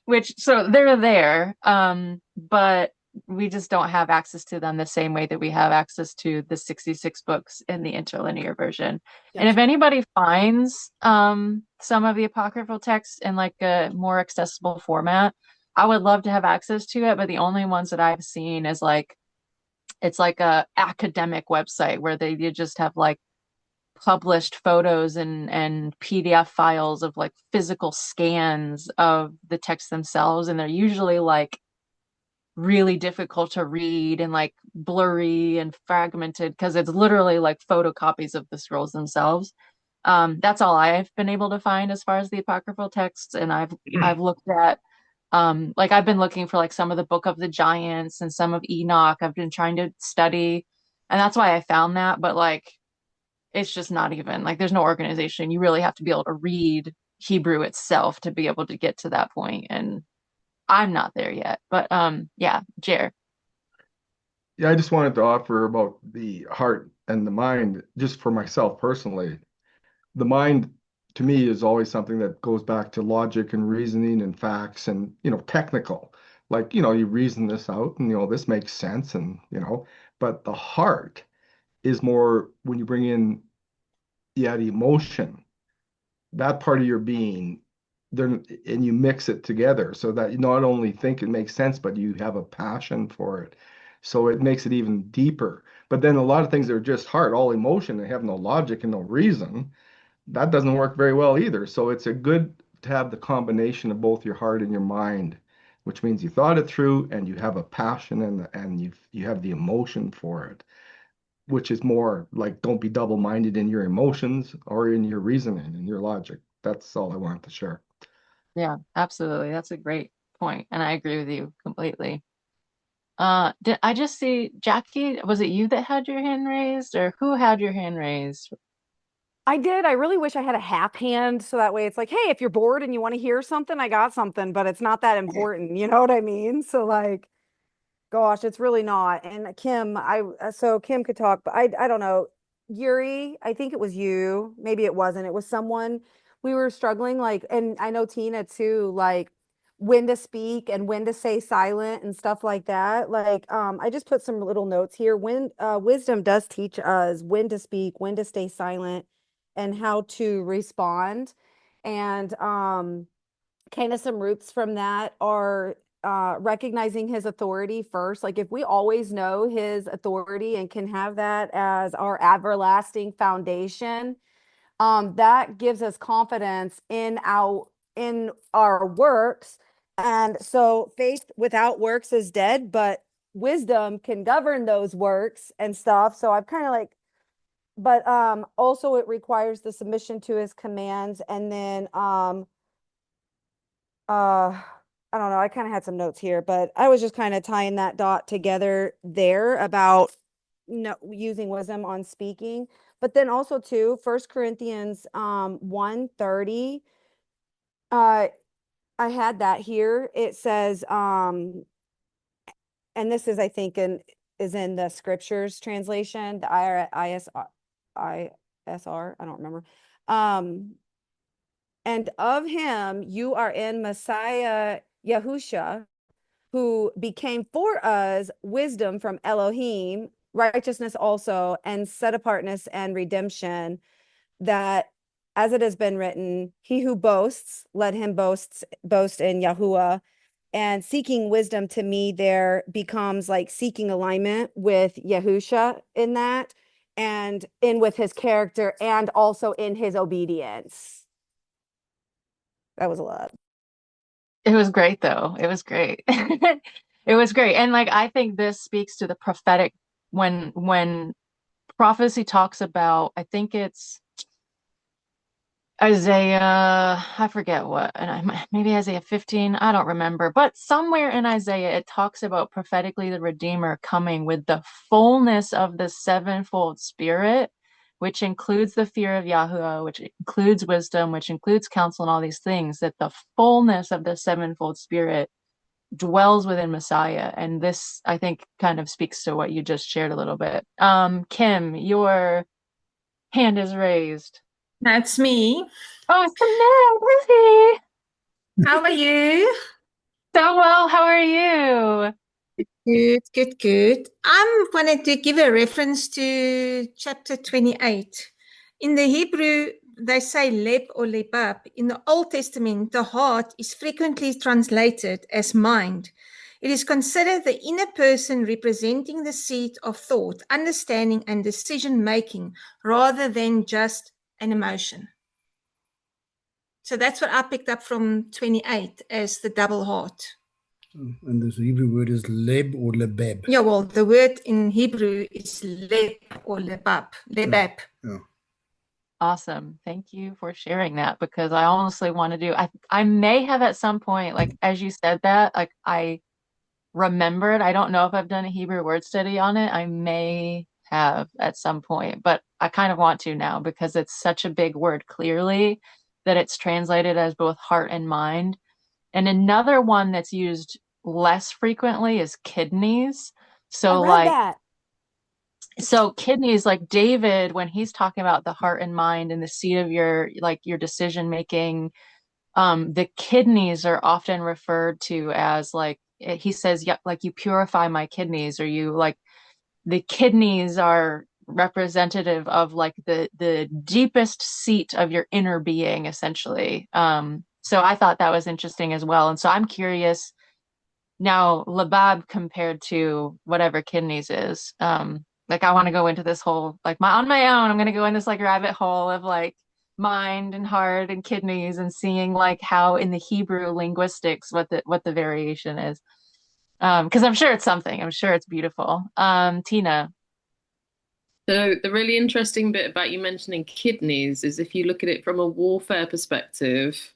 which, so they're there. But we just don't have access to them the same way that we have access to the 66 books in the interlinear version. And if
Gotcha.
anybody finds some of the apocryphal texts in like a more accessible format, I would love to have access to it. But the only ones that I've seen is like, it's like a academic website where you just have like published photos and PDF files of like physical scans of the text themselves, and they're usually like really difficult to read and like blurry and fragmented because it's literally like photocopies of the scrolls themselves. That's all I've been able to find as far as the apocryphal texts, and I've looked at like I've been looking for like some of the Book of the Giants and some of Enoch. I've been trying to study, and that's why I found that. But like it's just not even like there's no organization. You really have to be able to read Hebrew itself to be able to get to that point. And I'm not there yet. But yeah, Jer.
Yeah, I just wanted to offer about the heart and the mind, just for myself personally. The mind to me is always something that goes back to logic and reasoning and facts and, technical. Like, you reason this out and, this makes sense and, but the heart is more when you bring in, yeah, the emotion, that part of your being, there, and you mix it together so that you not only think it makes sense, but you have a passion for it. So it makes it even deeper. But then a lot of things that are just heart, all emotion, they have no logic and no reason, that doesn't work very well either. So it's a good to have the combination of both your heart and your mind, which means you thought it through and you have a passion and you have the emotion for it, which is more like don't be double-minded in your emotions or in your reasoning and your logic. That's all I wanted to share.
Yeah, absolutely. That's a great point, and I agree with you completely. Did I just see Jackie? Was it you that had your hand raised, or who had your hand raised?
I did. I really wish I had a half hand so that way it's like, hey, if you're bored and you want to hear something, I got something, but it's not that important. You know what I mean? So like, gosh, it's really not. And Kim, so Kim could talk, but I don't know. Yuri, I think it was you. Maybe it wasn't. It was someone we were struggling like, and I know Tina too, like when to speak and when to say silent and stuff like that. Like, I just put some little notes here. When wisdom does teach us when to speak, when to stay silent, and how to respond. And kind of some roots from that are recognizing his authority first. Like if we always know his authority and can have that as our everlasting foundation, that gives us confidence in our works And so faith without works is dead, but wisdom can govern those works and stuff. So I've kind of like, but also it requires the submission to his commands. And then I don't know, I kind of had some notes here, but I was just kind of tying that dot together there about no using wisdom on speaking. But then also too, First Corinthians 1:30. I had that here. It says, and this is I think is in the scriptures translation, the ISR, I don't remember. And of him you are in Messiah Yahusha, who became for us wisdom from Elohim, righteousness also, and set apartness and redemption, that as it has been written, he who boasts, let him boast in Yahuwah. And seeking wisdom to me there becomes like seeking alignment with Yahusha in that, and in with his character, and also in his obedience. That was a lot.
It was great though. It was great. It was great. And like I think this speaks to the prophetic when prophecy talks about, I think it's Isaiah, I forget what, and maybe Isaiah 15, I don't remember, but somewhere in Isaiah it talks about prophetically the Redeemer coming with the fullness of the sevenfold Spirit, which includes the fear of Yahuwah, which includes wisdom, which includes counsel and all these things, that the fullness of the sevenfold Spirit dwells within Messiah. And this, I think, kind of speaks to what you just shared a little bit. Kim, your hand is raised.
That's me.
Oh, it's Annette.
How are you?
So well. How are you?
Good, good, good. I wanted to give a reference to chapter 28. In the Hebrew, they say leb or lebab. In the Old Testament, the heart is frequently translated as mind. It is considered the inner person representing the seat of thought, understanding, and decision-making, rather than just an emotion. So that's what I picked up from 28 as the double heart.
And the Hebrew word is leb or lebab.
Yeah, well, the word in Hebrew is leb or lebab. Lebab.
Yeah.
Awesome. Thank you for sharing that, because I honestly want to do, I may have at some point, like as you said that, like I remembered, I don't know if I've done a Hebrew word study on it. I may have at some point, but I kind of want to now because it's such a big word, clearly, that it's translated as both heart and mind. And another one that's used less frequently is kidneys. So
I read
like
that.
so kidneys, like David, when he's talking about the heart and mind and the seat of your like your decision making, the kidneys are often referred to as like he says, yeah, like you purify my kidneys, or you like the kidneys are representative of like the deepest seat of your inner being, essentially. So I thought that was interesting as well. And so I'm curious now, labab compared to whatever kidneys is. Like I want to go into this whole like my on my own, I'm gonna go in this like rabbit hole of like mind and heart and kidneys and seeing like how in the Hebrew linguistics what the variation is. Because I'm sure it's something. I'm sure it's beautiful. Tina.
So the really interesting bit about you mentioning kidneys is if you look at it from a warfare perspective,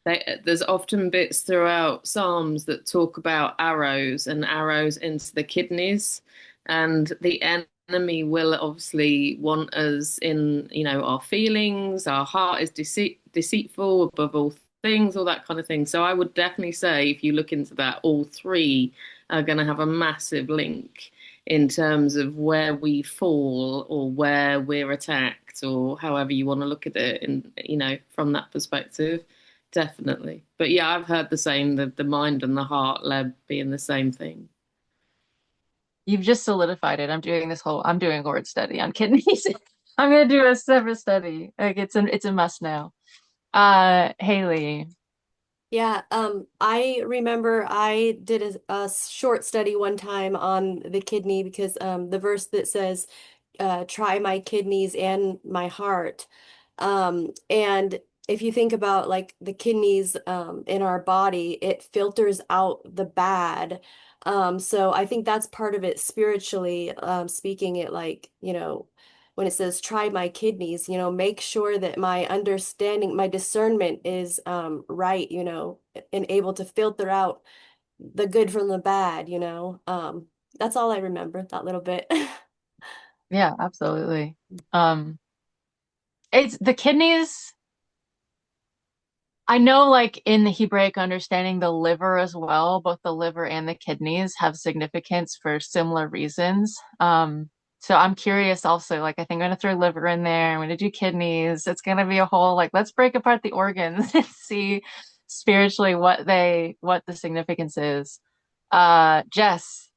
there's often bits throughout Psalms that talk about arrows and arrows into the kidneys, and the enemy will obviously want us in, our feelings. Our heart is deceitful above all things, all that kind of thing. So I would definitely say if you look into that, all three are going to have a massive link in terms of where we fall or where we're attacked, or however you want to look at it, in from that perspective. Definitely. But yeah, I've heard the same, the mind and the heart leb being the same thing.
You've just solidified it. I'm doing a word study on kidneys. I'm gonna do a separate study. Like it's a must now. Haley.
Yeah, I remember I did a short study one time on the kidney because the verse that says, try my kidneys and my heart. And if you think about like the kidneys in our body, it filters out the bad. So I think that's part of it spiritually speaking it like, when it says try my kidneys, make sure that my understanding, my discernment is right, and able to filter out the good from the bad, that's all I remember, that little bit.
Yeah, absolutely. It's the kidneys. I know, like in the Hebraic understanding, the liver as well, both the liver and the kidneys have significance for similar reasons. So I'm curious also, like I think I'm gonna throw liver in there, I'm gonna do kidneys. It's gonna be a whole like let's break apart the organs and see spiritually what the significance is. Jess.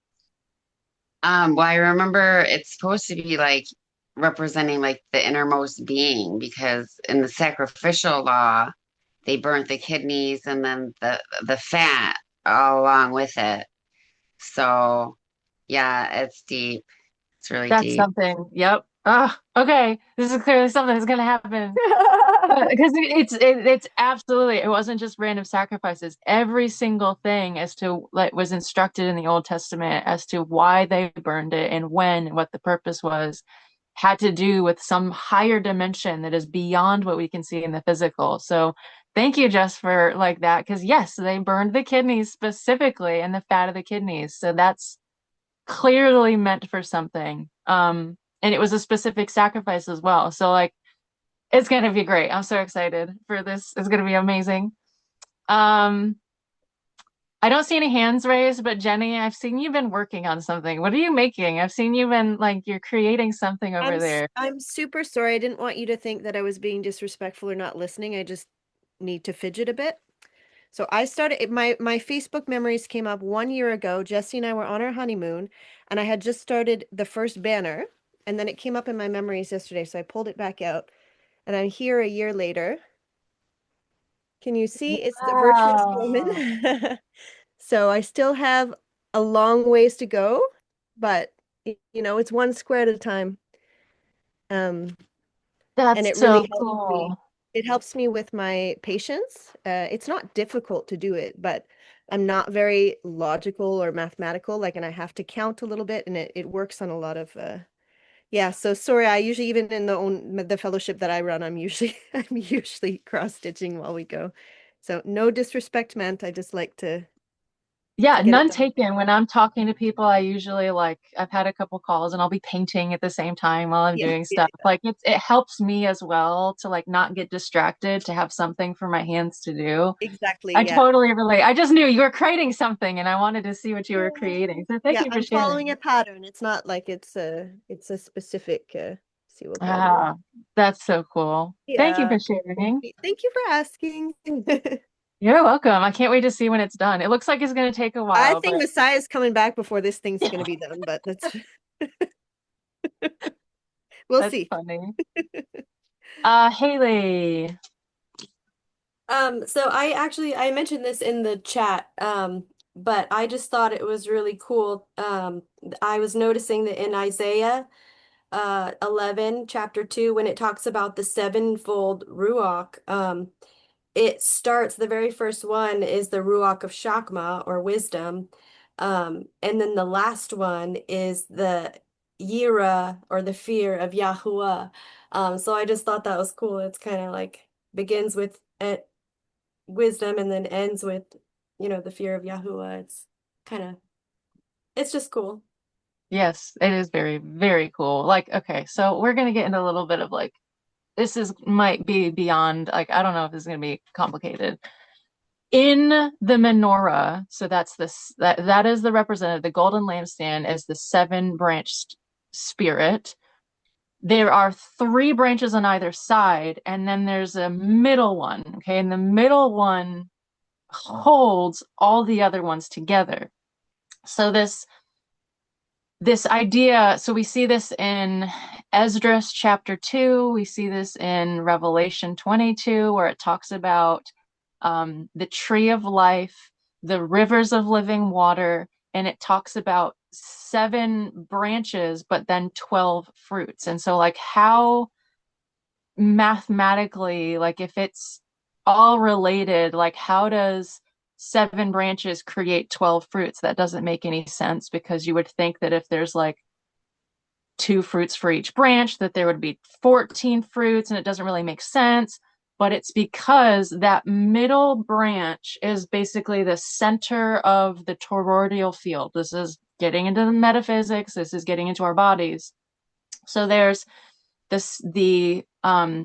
Well, I remember it's supposed to be like representing like the innermost being because in the sacrificial law, they burnt the kidneys and then the fat all along with it. So yeah, it's deep. It's really
That's
deep.
something. Yep. Okay. This is clearly something that's gonna happen. Because it's absolutely, it wasn't just random sacrifices. Every single thing as to like was instructed in the Old Testament as to why they burned it and when and what the purpose was had to do with some higher dimension that is beyond what we can see in the physical. So thank you, Jess, for like that. Because yes, they burned the kidneys specifically and the fat of the kidneys. So that's clearly meant for something. And it was a specific sacrifice as well. So like it's gonna be great. I'm so excited for this. It's gonna be amazing. Um, I don't see any hands raised, but Jenny, I've seen you've been working on something. What are you making? I've seen you've been like you're creating something over there.
I'm super sorry. I didn't want you to think that I was being disrespectful or not listening. I just need to fidget a bit. So I started my Facebook memories came up 1 year ago. Jesse and I were on our honeymoon, and I had just started the first banner, and then it came up in my memories yesterday. So I pulled it back out, and I'm here a year later. Can you see? It's the virtuous
Wow.
woman. So I still have a long ways to go, but it's one square at a time. And
That's
it
so
really helps me.
cool.
It helps me with my patience. It's not difficult to do it, but I'm not very logical or mathematical. Like, and I have to count a little bit, and it works on a lot of yeah. So sorry, I usually even in the fellowship that I run, I'm usually I'm usually cross stitching while we go. So no disrespect meant. I just like to
Yeah,
get it
none
done.
taken. When I'm talking to people, I usually like I've had a couple calls and I'll be painting at the same time while I'm
Yeah,
doing
yeah,
stuff. Like it helps me as well to like not get distracted, to have something for my hands to do.
exactly.
I
Yeah.
totally relate. I just knew you were creating something and I wanted to see what you were
Yeah.
creating. So thank
Yeah,
you for
I'm following
sharing.
a pattern. It's not like it's a specific see we'll call it.
Ah, that's so cool. Thank you
Yeah.
for sharing.
Thank you for asking.
You're welcome. I can't wait to see when it's done. It looks like it's going to take a
I
while,
think
but
Messiah's coming back before this thing's going to be done, but that's we'll
that's
see.
funny. Haley.
So I mentioned this in the chat, but I just thought it was really cool. I was noticing that in Isaiah 11, chapter 2, when it talks about the sevenfold Ruach, it starts, the very first one is the Ruach of Shakma or wisdom. And then the last one is the Yira or the fear of Yahuwah. So I just thought that was cool. It's kind of like begins with wisdom and then ends with, the fear of Yahuwah. Kind of, it's just cool.
Yes, it is very, very cool. Like, okay, so we're gonna get into a little bit of like this is might be beyond like I don't know if this is gonna be complicated. In the menorah, so that's this that is the representative, the golden lampstand is the seven branched spirit. There are three branches on either side, and then there's a middle one. Okay, and the middle one holds all the other ones together. So this idea, so we see this in Esdras chapter 2, we see this in Revelation 22, where it talks about the tree of life, the rivers of living water, and it talks about seven branches, but then 12 fruits. And so, like, how mathematically, like if it's all related, like how does 7 branches create 12 fruits? That doesn't make any sense, because you would think that if there's like 2 fruits for each branch, that there would be 14 fruits, and it doesn't really make sense. But it's because that middle branch is basically the center of the toroidal field. This is getting into the metaphysics. This is getting into our bodies. So there's the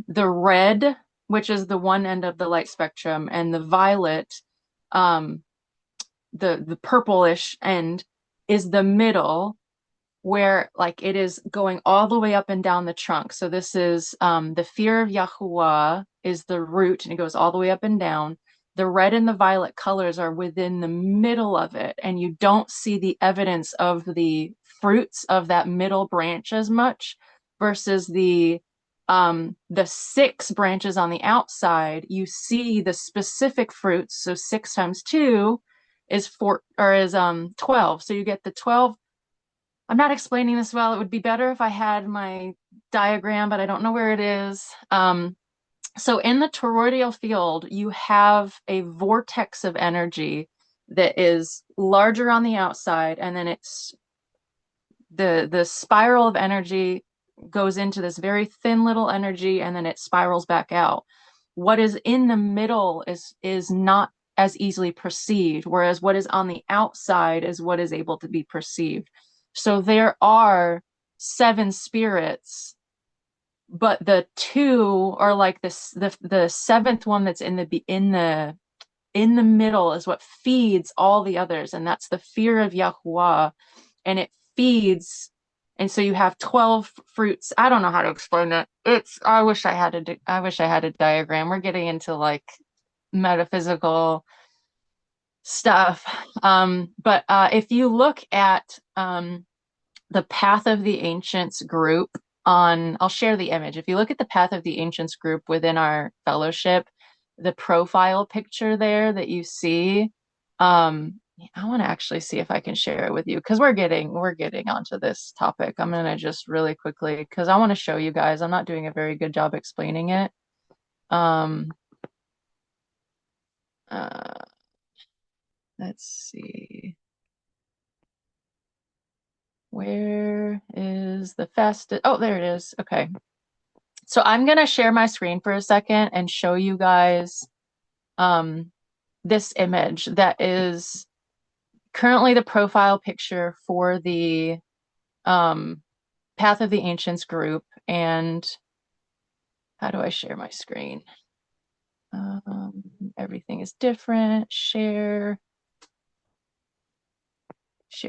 red, which is the one end of the light spectrum, and the violet, the purplish end, is the middle, where like it is going all the way up and down the trunk. So this is the fear of Yahuwah is the root, and it goes all the way up and down. The red and the violet colors are within the middle of it, and you don't see the evidence of the fruits of that middle branch as much, versus the 6 branches on the outside. You see the specific fruits. So 6 times 2 is 4, or is 12. So you get the 12. I'm not explaining this well. It would be better if I had my diagram, but I don't know where it is. So in the toroidal field, you have a vortex of energy that is larger on the outside, and then it's the spiral of energy goes into this very thin little energy, and then it spirals back out. What is in the middle is not as easily perceived, whereas what is on the outside is what is able to be perceived. So there are 7 spirits, but the 2 are like this, the 7th one that's in the middle is what feeds all the others, and that's the fear of Yahuwah, and it feeds. And so you have 12 fruits. I don't know how to explain it. I wish I had a diagram. We're getting into like metaphysical stuff. But if you look at the Path of the Ancients group I'll share the image. If you look at the Path of the Ancients group within our fellowship, the profile picture there that you see, I want to actually see if I can share it with you, because we're getting onto this topic. I'm gonna just really quickly, because I want to show you guys. I'm not doing a very good job explaining it. Let's see. Where is the fastest? Oh, there it is. Okay. So I'm gonna share my screen for a second and show you guys this image that is currently the profile picture for the Path of the Ancients group. And how do I share my screen? Everything is different. Share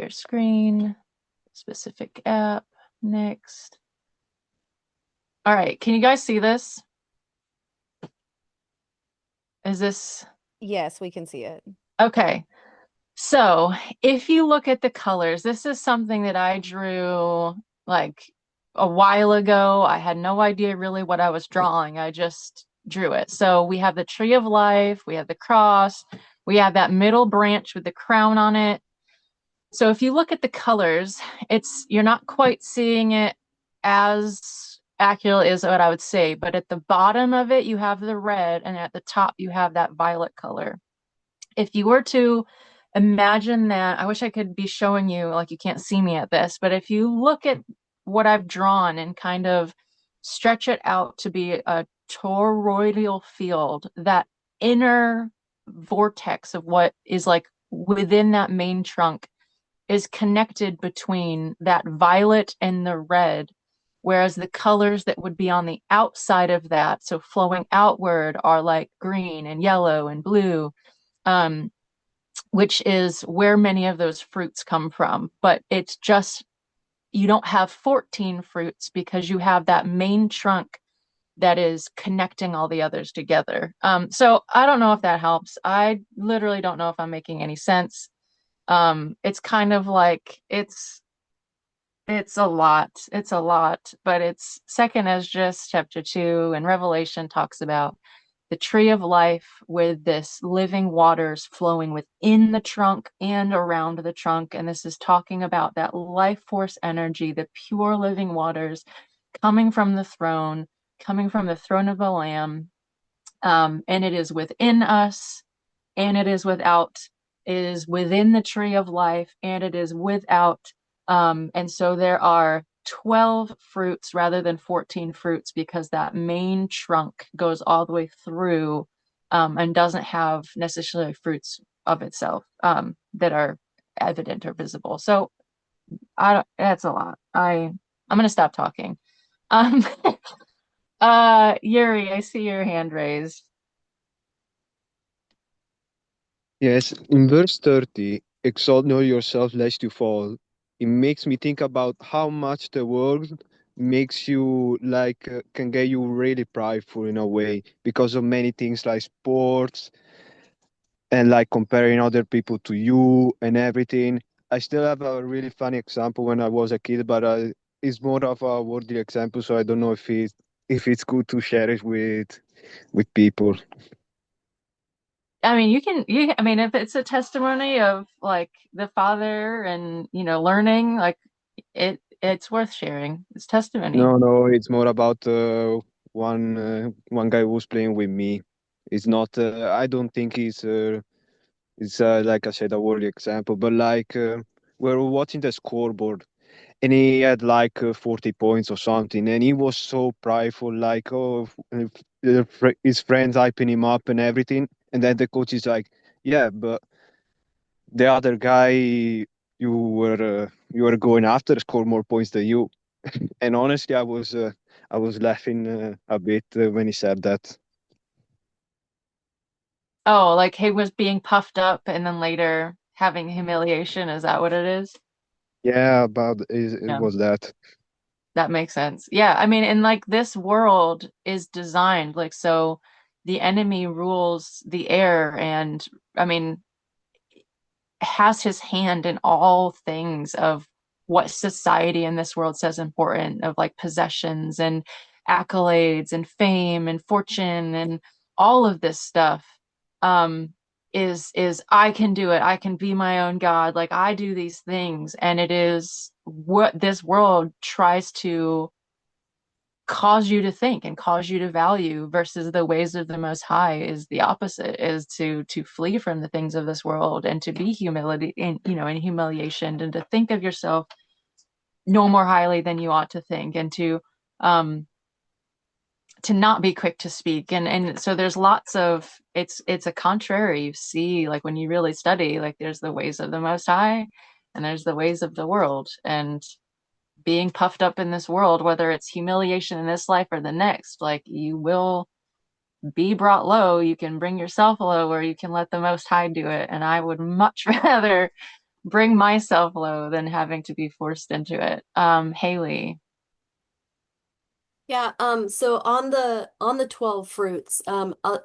screen, specific app, next. All right, can you guys see this? Is this?
Yes, we can see it.
Okay. So if you look at the colors, this is something that I drew like a while ago. I had no idea really what I was drawing. I just drew it. So we have the tree of life, we have the cross, we have that middle branch with the crown on it. So if you look at the colors, you're not quite seeing it as accurate as what I would say, but at the bottom of it, you have the red, and at the top, you have that violet color. If you were to imagine that, I wish I could be showing you, like you can't see me at this, but if you look at what I've drawn and kind of stretch it out to be a toroidal field, that inner vortex of what is like within that main trunk is connected between that violet and the red, whereas the colors that would be on the outside of that, so flowing outward, are like green and yellow and blue, which is where many of those fruits come from. But it's just, you don't have 14 fruits because you have that main trunk that is connecting all the others together. So I don't know if that helps. I literally don't know if I'm making any sense. It's kind of like it's a lot, but it's second as just chapter 2, and Revelation talks about the tree of life with this living waters flowing within the trunk and around the trunk. And this is talking about that life force energy, the pure living waters coming from the throne, coming from the throne of the Lamb, and it is within us, and it is without. It is within the tree of life, and it is without. And so there are 12 fruits rather than 14 fruits because that main trunk goes all the way through, and doesn't have necessarily fruits of itself, that are evident or visible. So that's a lot. I'm gonna stop talking. Um, Yuri, I see your hand raised.
Yes, in verse 30, exalt not yourself lest you fall. It makes me think about how much the world makes you like can get you really prideful in a way because of many things like sports and like comparing other people to you and everything. I still have a really funny example when I was a kid, but it's more of a worldly example, so I don't know if it's good to share it with people.
I mean, I mean, if it's a testimony of like the father and, learning, like it's worth sharing. It's testimony.
No, it's more about one guy who's playing with me. It's not. I don't think it's like I said a worldly example, but like we were watching the scoreboard, and he had like 40 points or something, and he was so prideful, like his friends hyping him up and everything, and then the coach is like, "Yeah, but the other guy you were going after scored more points than you." And honestly, I was laughing a bit when he said that.
Oh, like he was being puffed up and then later having humiliation. Is that what it is?
Yeah, about it
Yeah,
was that.
that makes sense. Yeah, I mean, and like this world is designed like so the enemy rules the air, and I mean has his hand in all things of what society in this world says important, of like possessions and accolades and fame and fortune and all of this stuff. um is I can do it, I can be my own god, like I do these things, and it is what this world tries to cause you to think and cause you to value, versus the ways of the Most High is the opposite, is to flee from the things of this world and to be humility in humiliation, and to think of yourself no more highly than you ought to think, and um to not be quick to speak. And so there's lots of, it's a contrary. You see, like when you really study, like there's the ways of the Most High and there's the ways of the world, and being puffed up in this world, whether it's humiliation in this life or the next, like you will be brought low. You can bring yourself low, or you can let the Most High do it. And I would much rather bring myself low than having to be forced into it. Haley.
Yeah, so on the 12 fruits,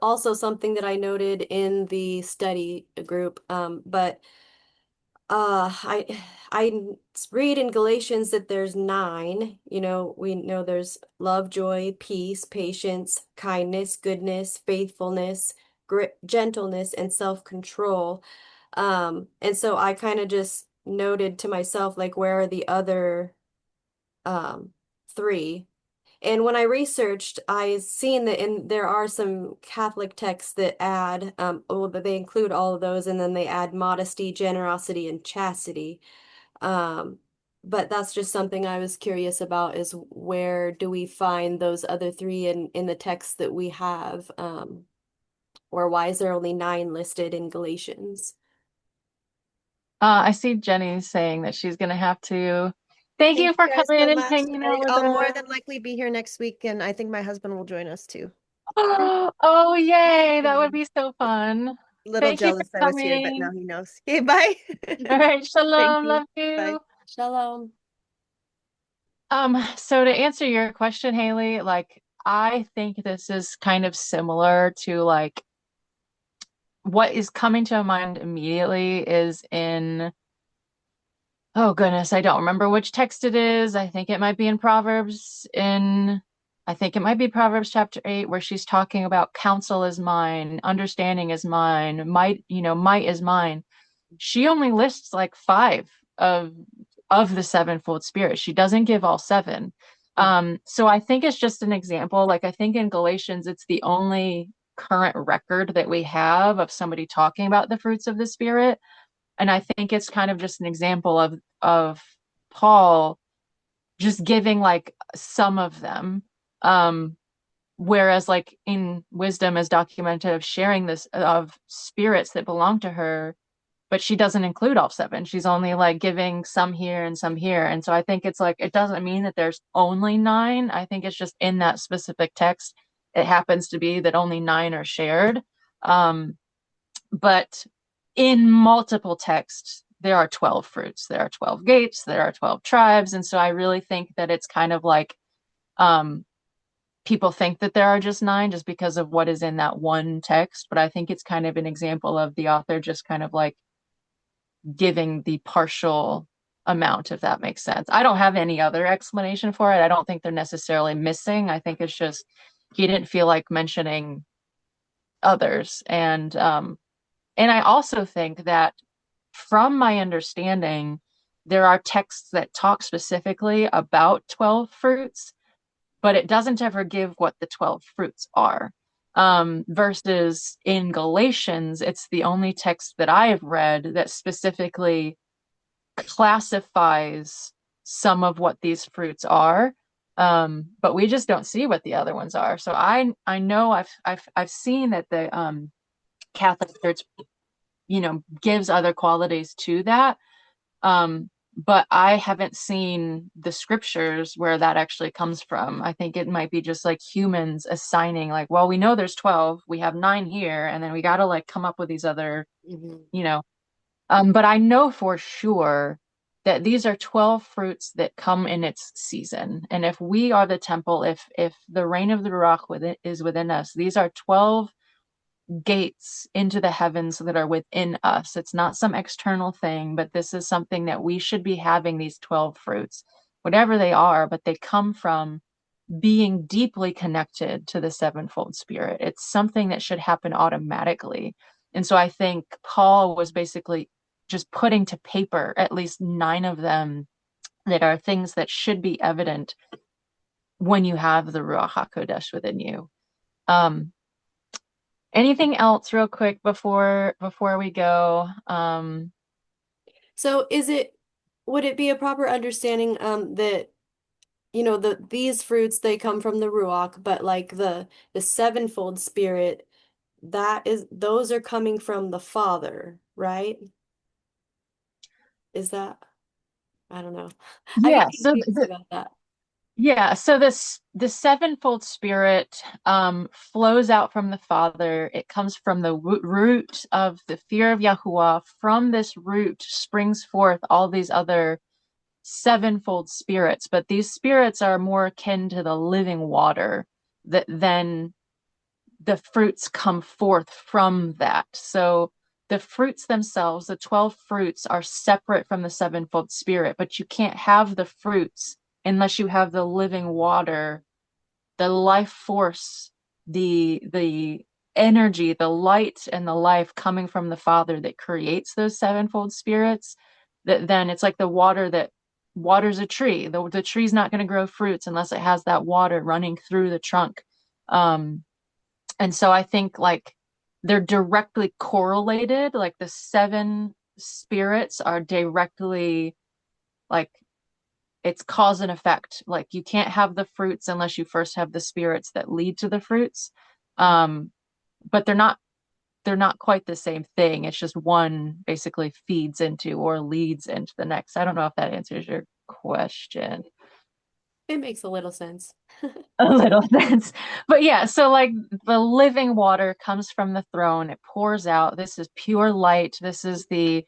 also something that I noted in the study group, but I read in Galatians that there's nine. We know there's love, joy, peace, patience, kindness, goodness, faithfulness, gentleness, and self-control. And so I kind of just noted to myself, like, where are the other three? And when I researched, I seen that there are some Catholic texts that add, well, that they include all of those, and then they add modesty, generosity, and chastity. Um, but that's just something I was curious about, is where do we find those other three in the text that we have? Or why is there only nine listed in Galatians?
I see Jenny saying that she's gonna have to. Thank
Thank
you
you
for
guys
coming
so
and
much.
hanging out with
I'll more
us.
than likely be here next week, and I think my husband will join us too.
Oh, yay, that would be so fun.
Little
Thank you for
jealous I was here, but now
coming.
he knows. Okay, bye.
All right,
Thank
shalom,
you.
love
Bye.
you.
Shalom.
So to answer your question, Haley, like I think this is kind of similar to like what is coming to mind immediately is in, oh goodness, I don't remember which text it is. I think it might be Proverbs chapter 8, where she's talking about counsel is mine, understanding is mine, might is mine. She only lists like five of the sevenfold spirit. She doesn't give all seven. So I think it's just an example. Like I think in Galatians, it's the only current record that we have of somebody talking about the fruits of the Spirit. And I think it's kind of just an example of Paul just giving like some of them. Whereas like in wisdom is documented of sharing this of spirits that belong to her, but she doesn't include all seven. She's only like giving some here and some here. And so I think it's like, it doesn't mean that there's only nine. I think it's just in that specific text, it happens to be that only nine are shared. But in multiple texts, there are 12 fruits, there are 12 gates, there are 12 tribes. And so I really think that it's kind of like, people think that there are just nine just because of what is in that one text. But I think it's kind of an example of the author just kind of like giving the partial amount, if that makes sense. I don't have any other explanation for it. I don't think they're necessarily missing. I think it's just he didn't feel like mentioning others. And I also think that from my understanding, there are texts that talk specifically about 12 fruits, but it doesn't ever give what the 12 fruits are. Versus in Galatians, it's the only text that I have read that specifically classifies some of what these fruits are. But we just don't see what the other ones are. So I know I've seen that the Catholic Church, gives other qualities to that. But I haven't seen the scriptures where that actually comes from. I think it might be just like humans assigning like, well, we know there's 12, we have 9 here, and then we got to like come up with these other, but I know for sure that these are 12 fruits that come in its season. And if we are the temple, if the reign of the Ruach is within us, these are 12 gates into the heavens that are within us. It's not some external thing, but this is something that we should be having, these 12 fruits, whatever they are, but they come from being deeply connected to the sevenfold Spirit. It's something that should happen automatically. And so I think Paul was basically just putting to paper at least 9 of them that are things that should be evident when you have the Ruach HaKodesh within you. Anything else real quick before we go?
So would it be a proper understanding that these fruits, they come from the Ruach, but like the sevenfold Spirit, those are coming from the Father, right? Is that, I don't know. I
Yeah,
get
so
confused about that.
yeah, so the sevenfold Spirit flows out from the Father. It comes from the root of the fear of Yahuwah. From this root springs forth all these other sevenfold spirits, but these spirits are more akin to the living water that then the fruits come forth from that. So the fruits themselves, the 12 fruits, are separate from the sevenfold Spirit, but you can't have the fruits unless you have the living water, the life force, the energy, the light and the life coming from the Father that creates those sevenfold spirits. That then it's like the water that waters a tree. The tree's not going to grow fruits unless it has that water running through the trunk. And so I think like they're directly correlated, like the 7 spirits are directly like it's cause and effect. Like you can't have the fruits unless you first have the spirits that lead to the fruits. But they're not quite the same thing. It's just one basically feeds into or leads into the next. I don't know if that answers your question.
It makes a little sense.
A little sense. But yeah, so like the living water comes from the throne. It pours out. This is pure light. This is the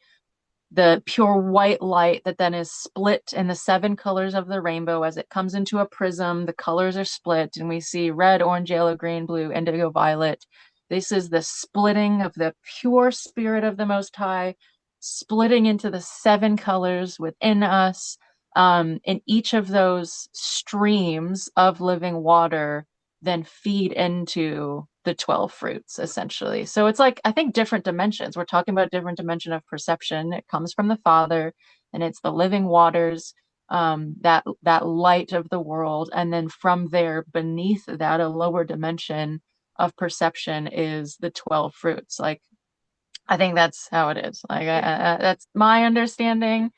pure white light that then is split in the 7 colors of the rainbow. As it comes into a prism, the colors are split and we see red, orange, yellow, green, blue, indigo, violet. This is the splitting of the pure spirit of the Most High, splitting into the 7 colors within us. And each of those streams of living water then feed into the 12 fruits, essentially. So it's like, I think different dimensions. We're talking about different dimension of perception. It comes from the Father, and it's the living waters. that light of the world. And then from there, beneath that, a lower dimension of perception is the 12 fruits. Like, I think that's how it is. Like, that's my understanding.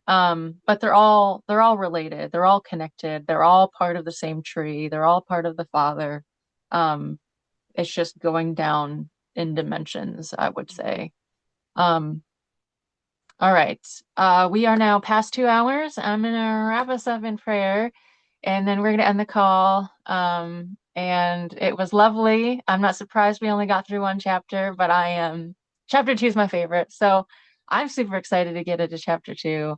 But they're all related. They're all connected. They're all part of the same tree. They're all part of the Father. It's just going down in dimensions, I would say. All right. We are now past 2 hours. I'm gonna wrap us up in prayer, and then we're gonna end the call. And it was lovely. I'm not surprised we only got through one chapter, but I am chapter 2 is my favorite. So I'm super excited to get into chapter 2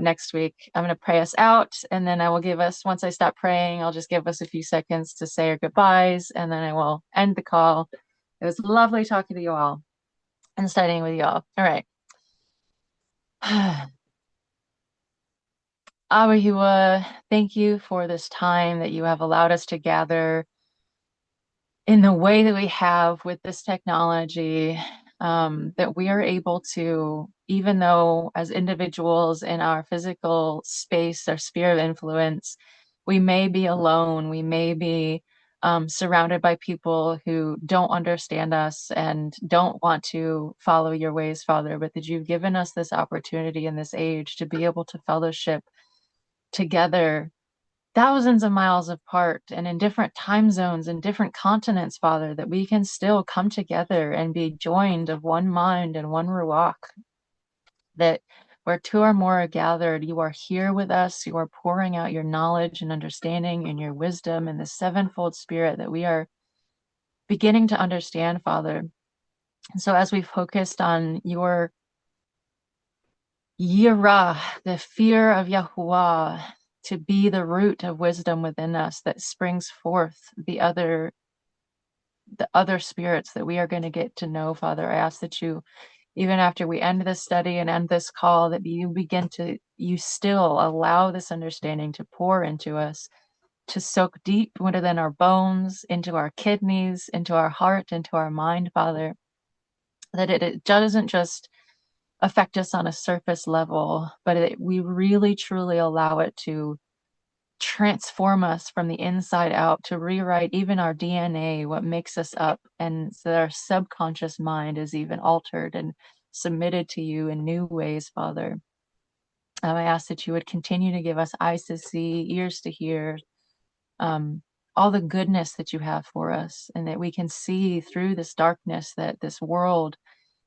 next week. I'm gonna pray us out, and then I will give us, once I stop praying, I'll just give us a few seconds to say our goodbyes, and then I will end the call. It was lovely talking to you all and studying with you all. All right. Abba Yahweh, thank you for this time that you have allowed us to gather in the way that we have with this technology, that we are able to, even though as individuals in our physical space, our sphere of influence, we may be alone, we may be surrounded by people who don't understand us and don't want to follow your ways, Father, but that you've given us this opportunity in this age to be able to fellowship together thousands of miles apart and in different time zones and different continents, Father, that we can still come together and be joined of one mind and one ruach, that where two or more are gathered, you are here with us, you are pouring out your knowledge and understanding and your wisdom and the sevenfold spirit that we are beginning to understand, Father. And so as we focused on your Yirah, the fear of Yahuwah, to be the root of wisdom within us that springs forth the other spirits that we are going to get to know, Father. I ask that you, even after we end this study and end this call, that you still allow this understanding to pour into us, to soak deep within our bones, into our kidneys, into our heart, into our mind, Father, that it doesn't just affect us on a surface level, but we really truly allow it to transform us from the inside out, to rewrite even our DNA, what makes us up, and so that our subconscious mind is even altered and submitted to you in new ways, Father. I ask that you would continue to give us eyes to see, ears to hear, all the goodness that you have for us, and that we can see through this darkness that this world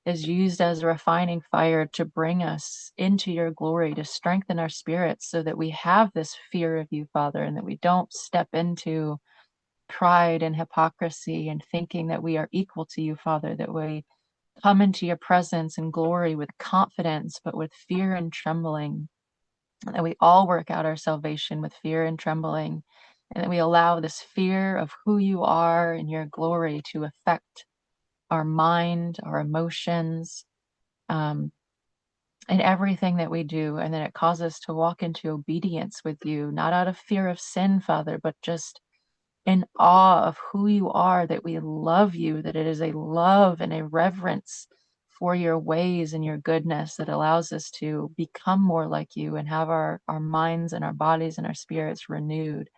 is used as a refining fire to bring us into your glory, to strengthen our spirits so that we have this fear of you, Father, and that we don't step into pride and hypocrisy and thinking that we are equal to you, Father, that we come into your presence and glory with confidence, but with fear and trembling, and that we all work out our salvation with fear and trembling, and that we allow this fear of who you are and your glory to affect our mind, our emotions, and everything that we do, and that it causes us to walk into obedience with you, not out of fear of sin, Father, but just in awe of who you are, that we love you, that it is a love and a reverence for your ways and your goodness that allows us to become more like you and have our minds and our bodies and our spirits renewed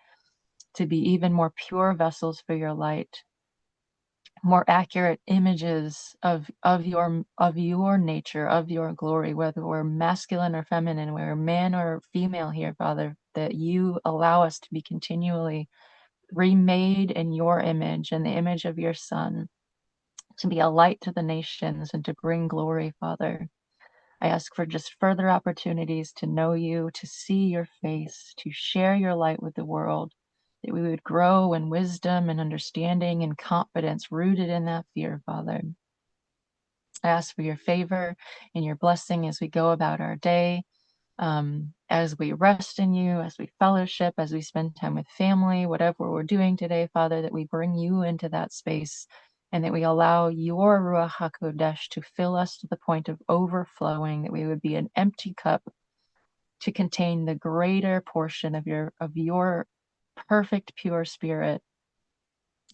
to be even more pure vessels for your light, more accurate images of your nature, of your glory, whether we're masculine or feminine, we're man or female here, Father, that you allow us to be continually remade in your image and the image of your Son, to be a light to the nations and to bring glory, Father. I ask for just further opportunities to know you, to see your face, to share your light with the world, that we would grow in wisdom and understanding and confidence rooted in that fear, Father. I ask for your favor and your blessing as we go about our day, as we rest in you, as we fellowship, as we spend time with family, whatever we're doing today, Father, that we bring you into that space and that we allow your Ruach HaKodesh to fill us to the point of overflowing, that we would be an empty cup to contain the greater portion of your perfect, pure spirit,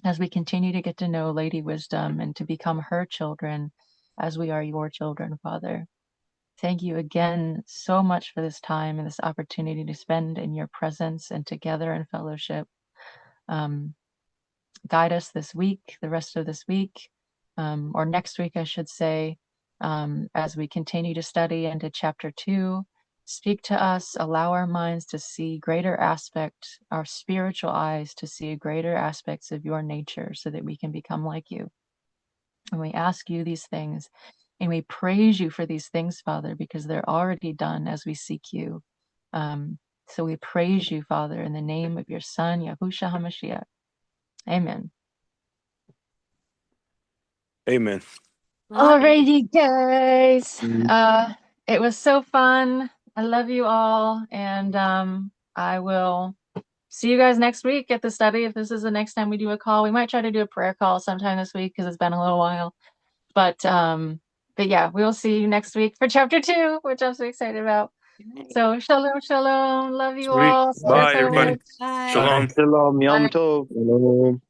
as we continue to get to know Lady Wisdom and to become her children as we are your children, Father. Thank you again so much for this time and this opportunity to spend in your presence and together in fellowship. Guide us this week, the rest of this week, or next week, I should say, as we continue to study into chapter 2. Speak to us, allow our minds to see greater aspects, our spiritual eyes to see greater aspects of your nature so that we can become like you. And we ask you these things, and we praise you for these things, Father, because they're already done as we seek you. So we praise you, Father, in the name of your Son, Yahushua HaMashiach. Amen.
Amen.
Alrighty, guys. It was so fun. I love you all, and I will see you guys next week at the study. If this is the next time we do a call, we might try to do a prayer call sometime this week because it's been a little while. But yeah, we will see you next week for chapter 2, which I'm so excited about. So shalom, shalom. Love you
Sweet.
all.
Bye, everybody.
Bye.
Shalom.
Shalom, Yom
Bye.
Tov.
Hello.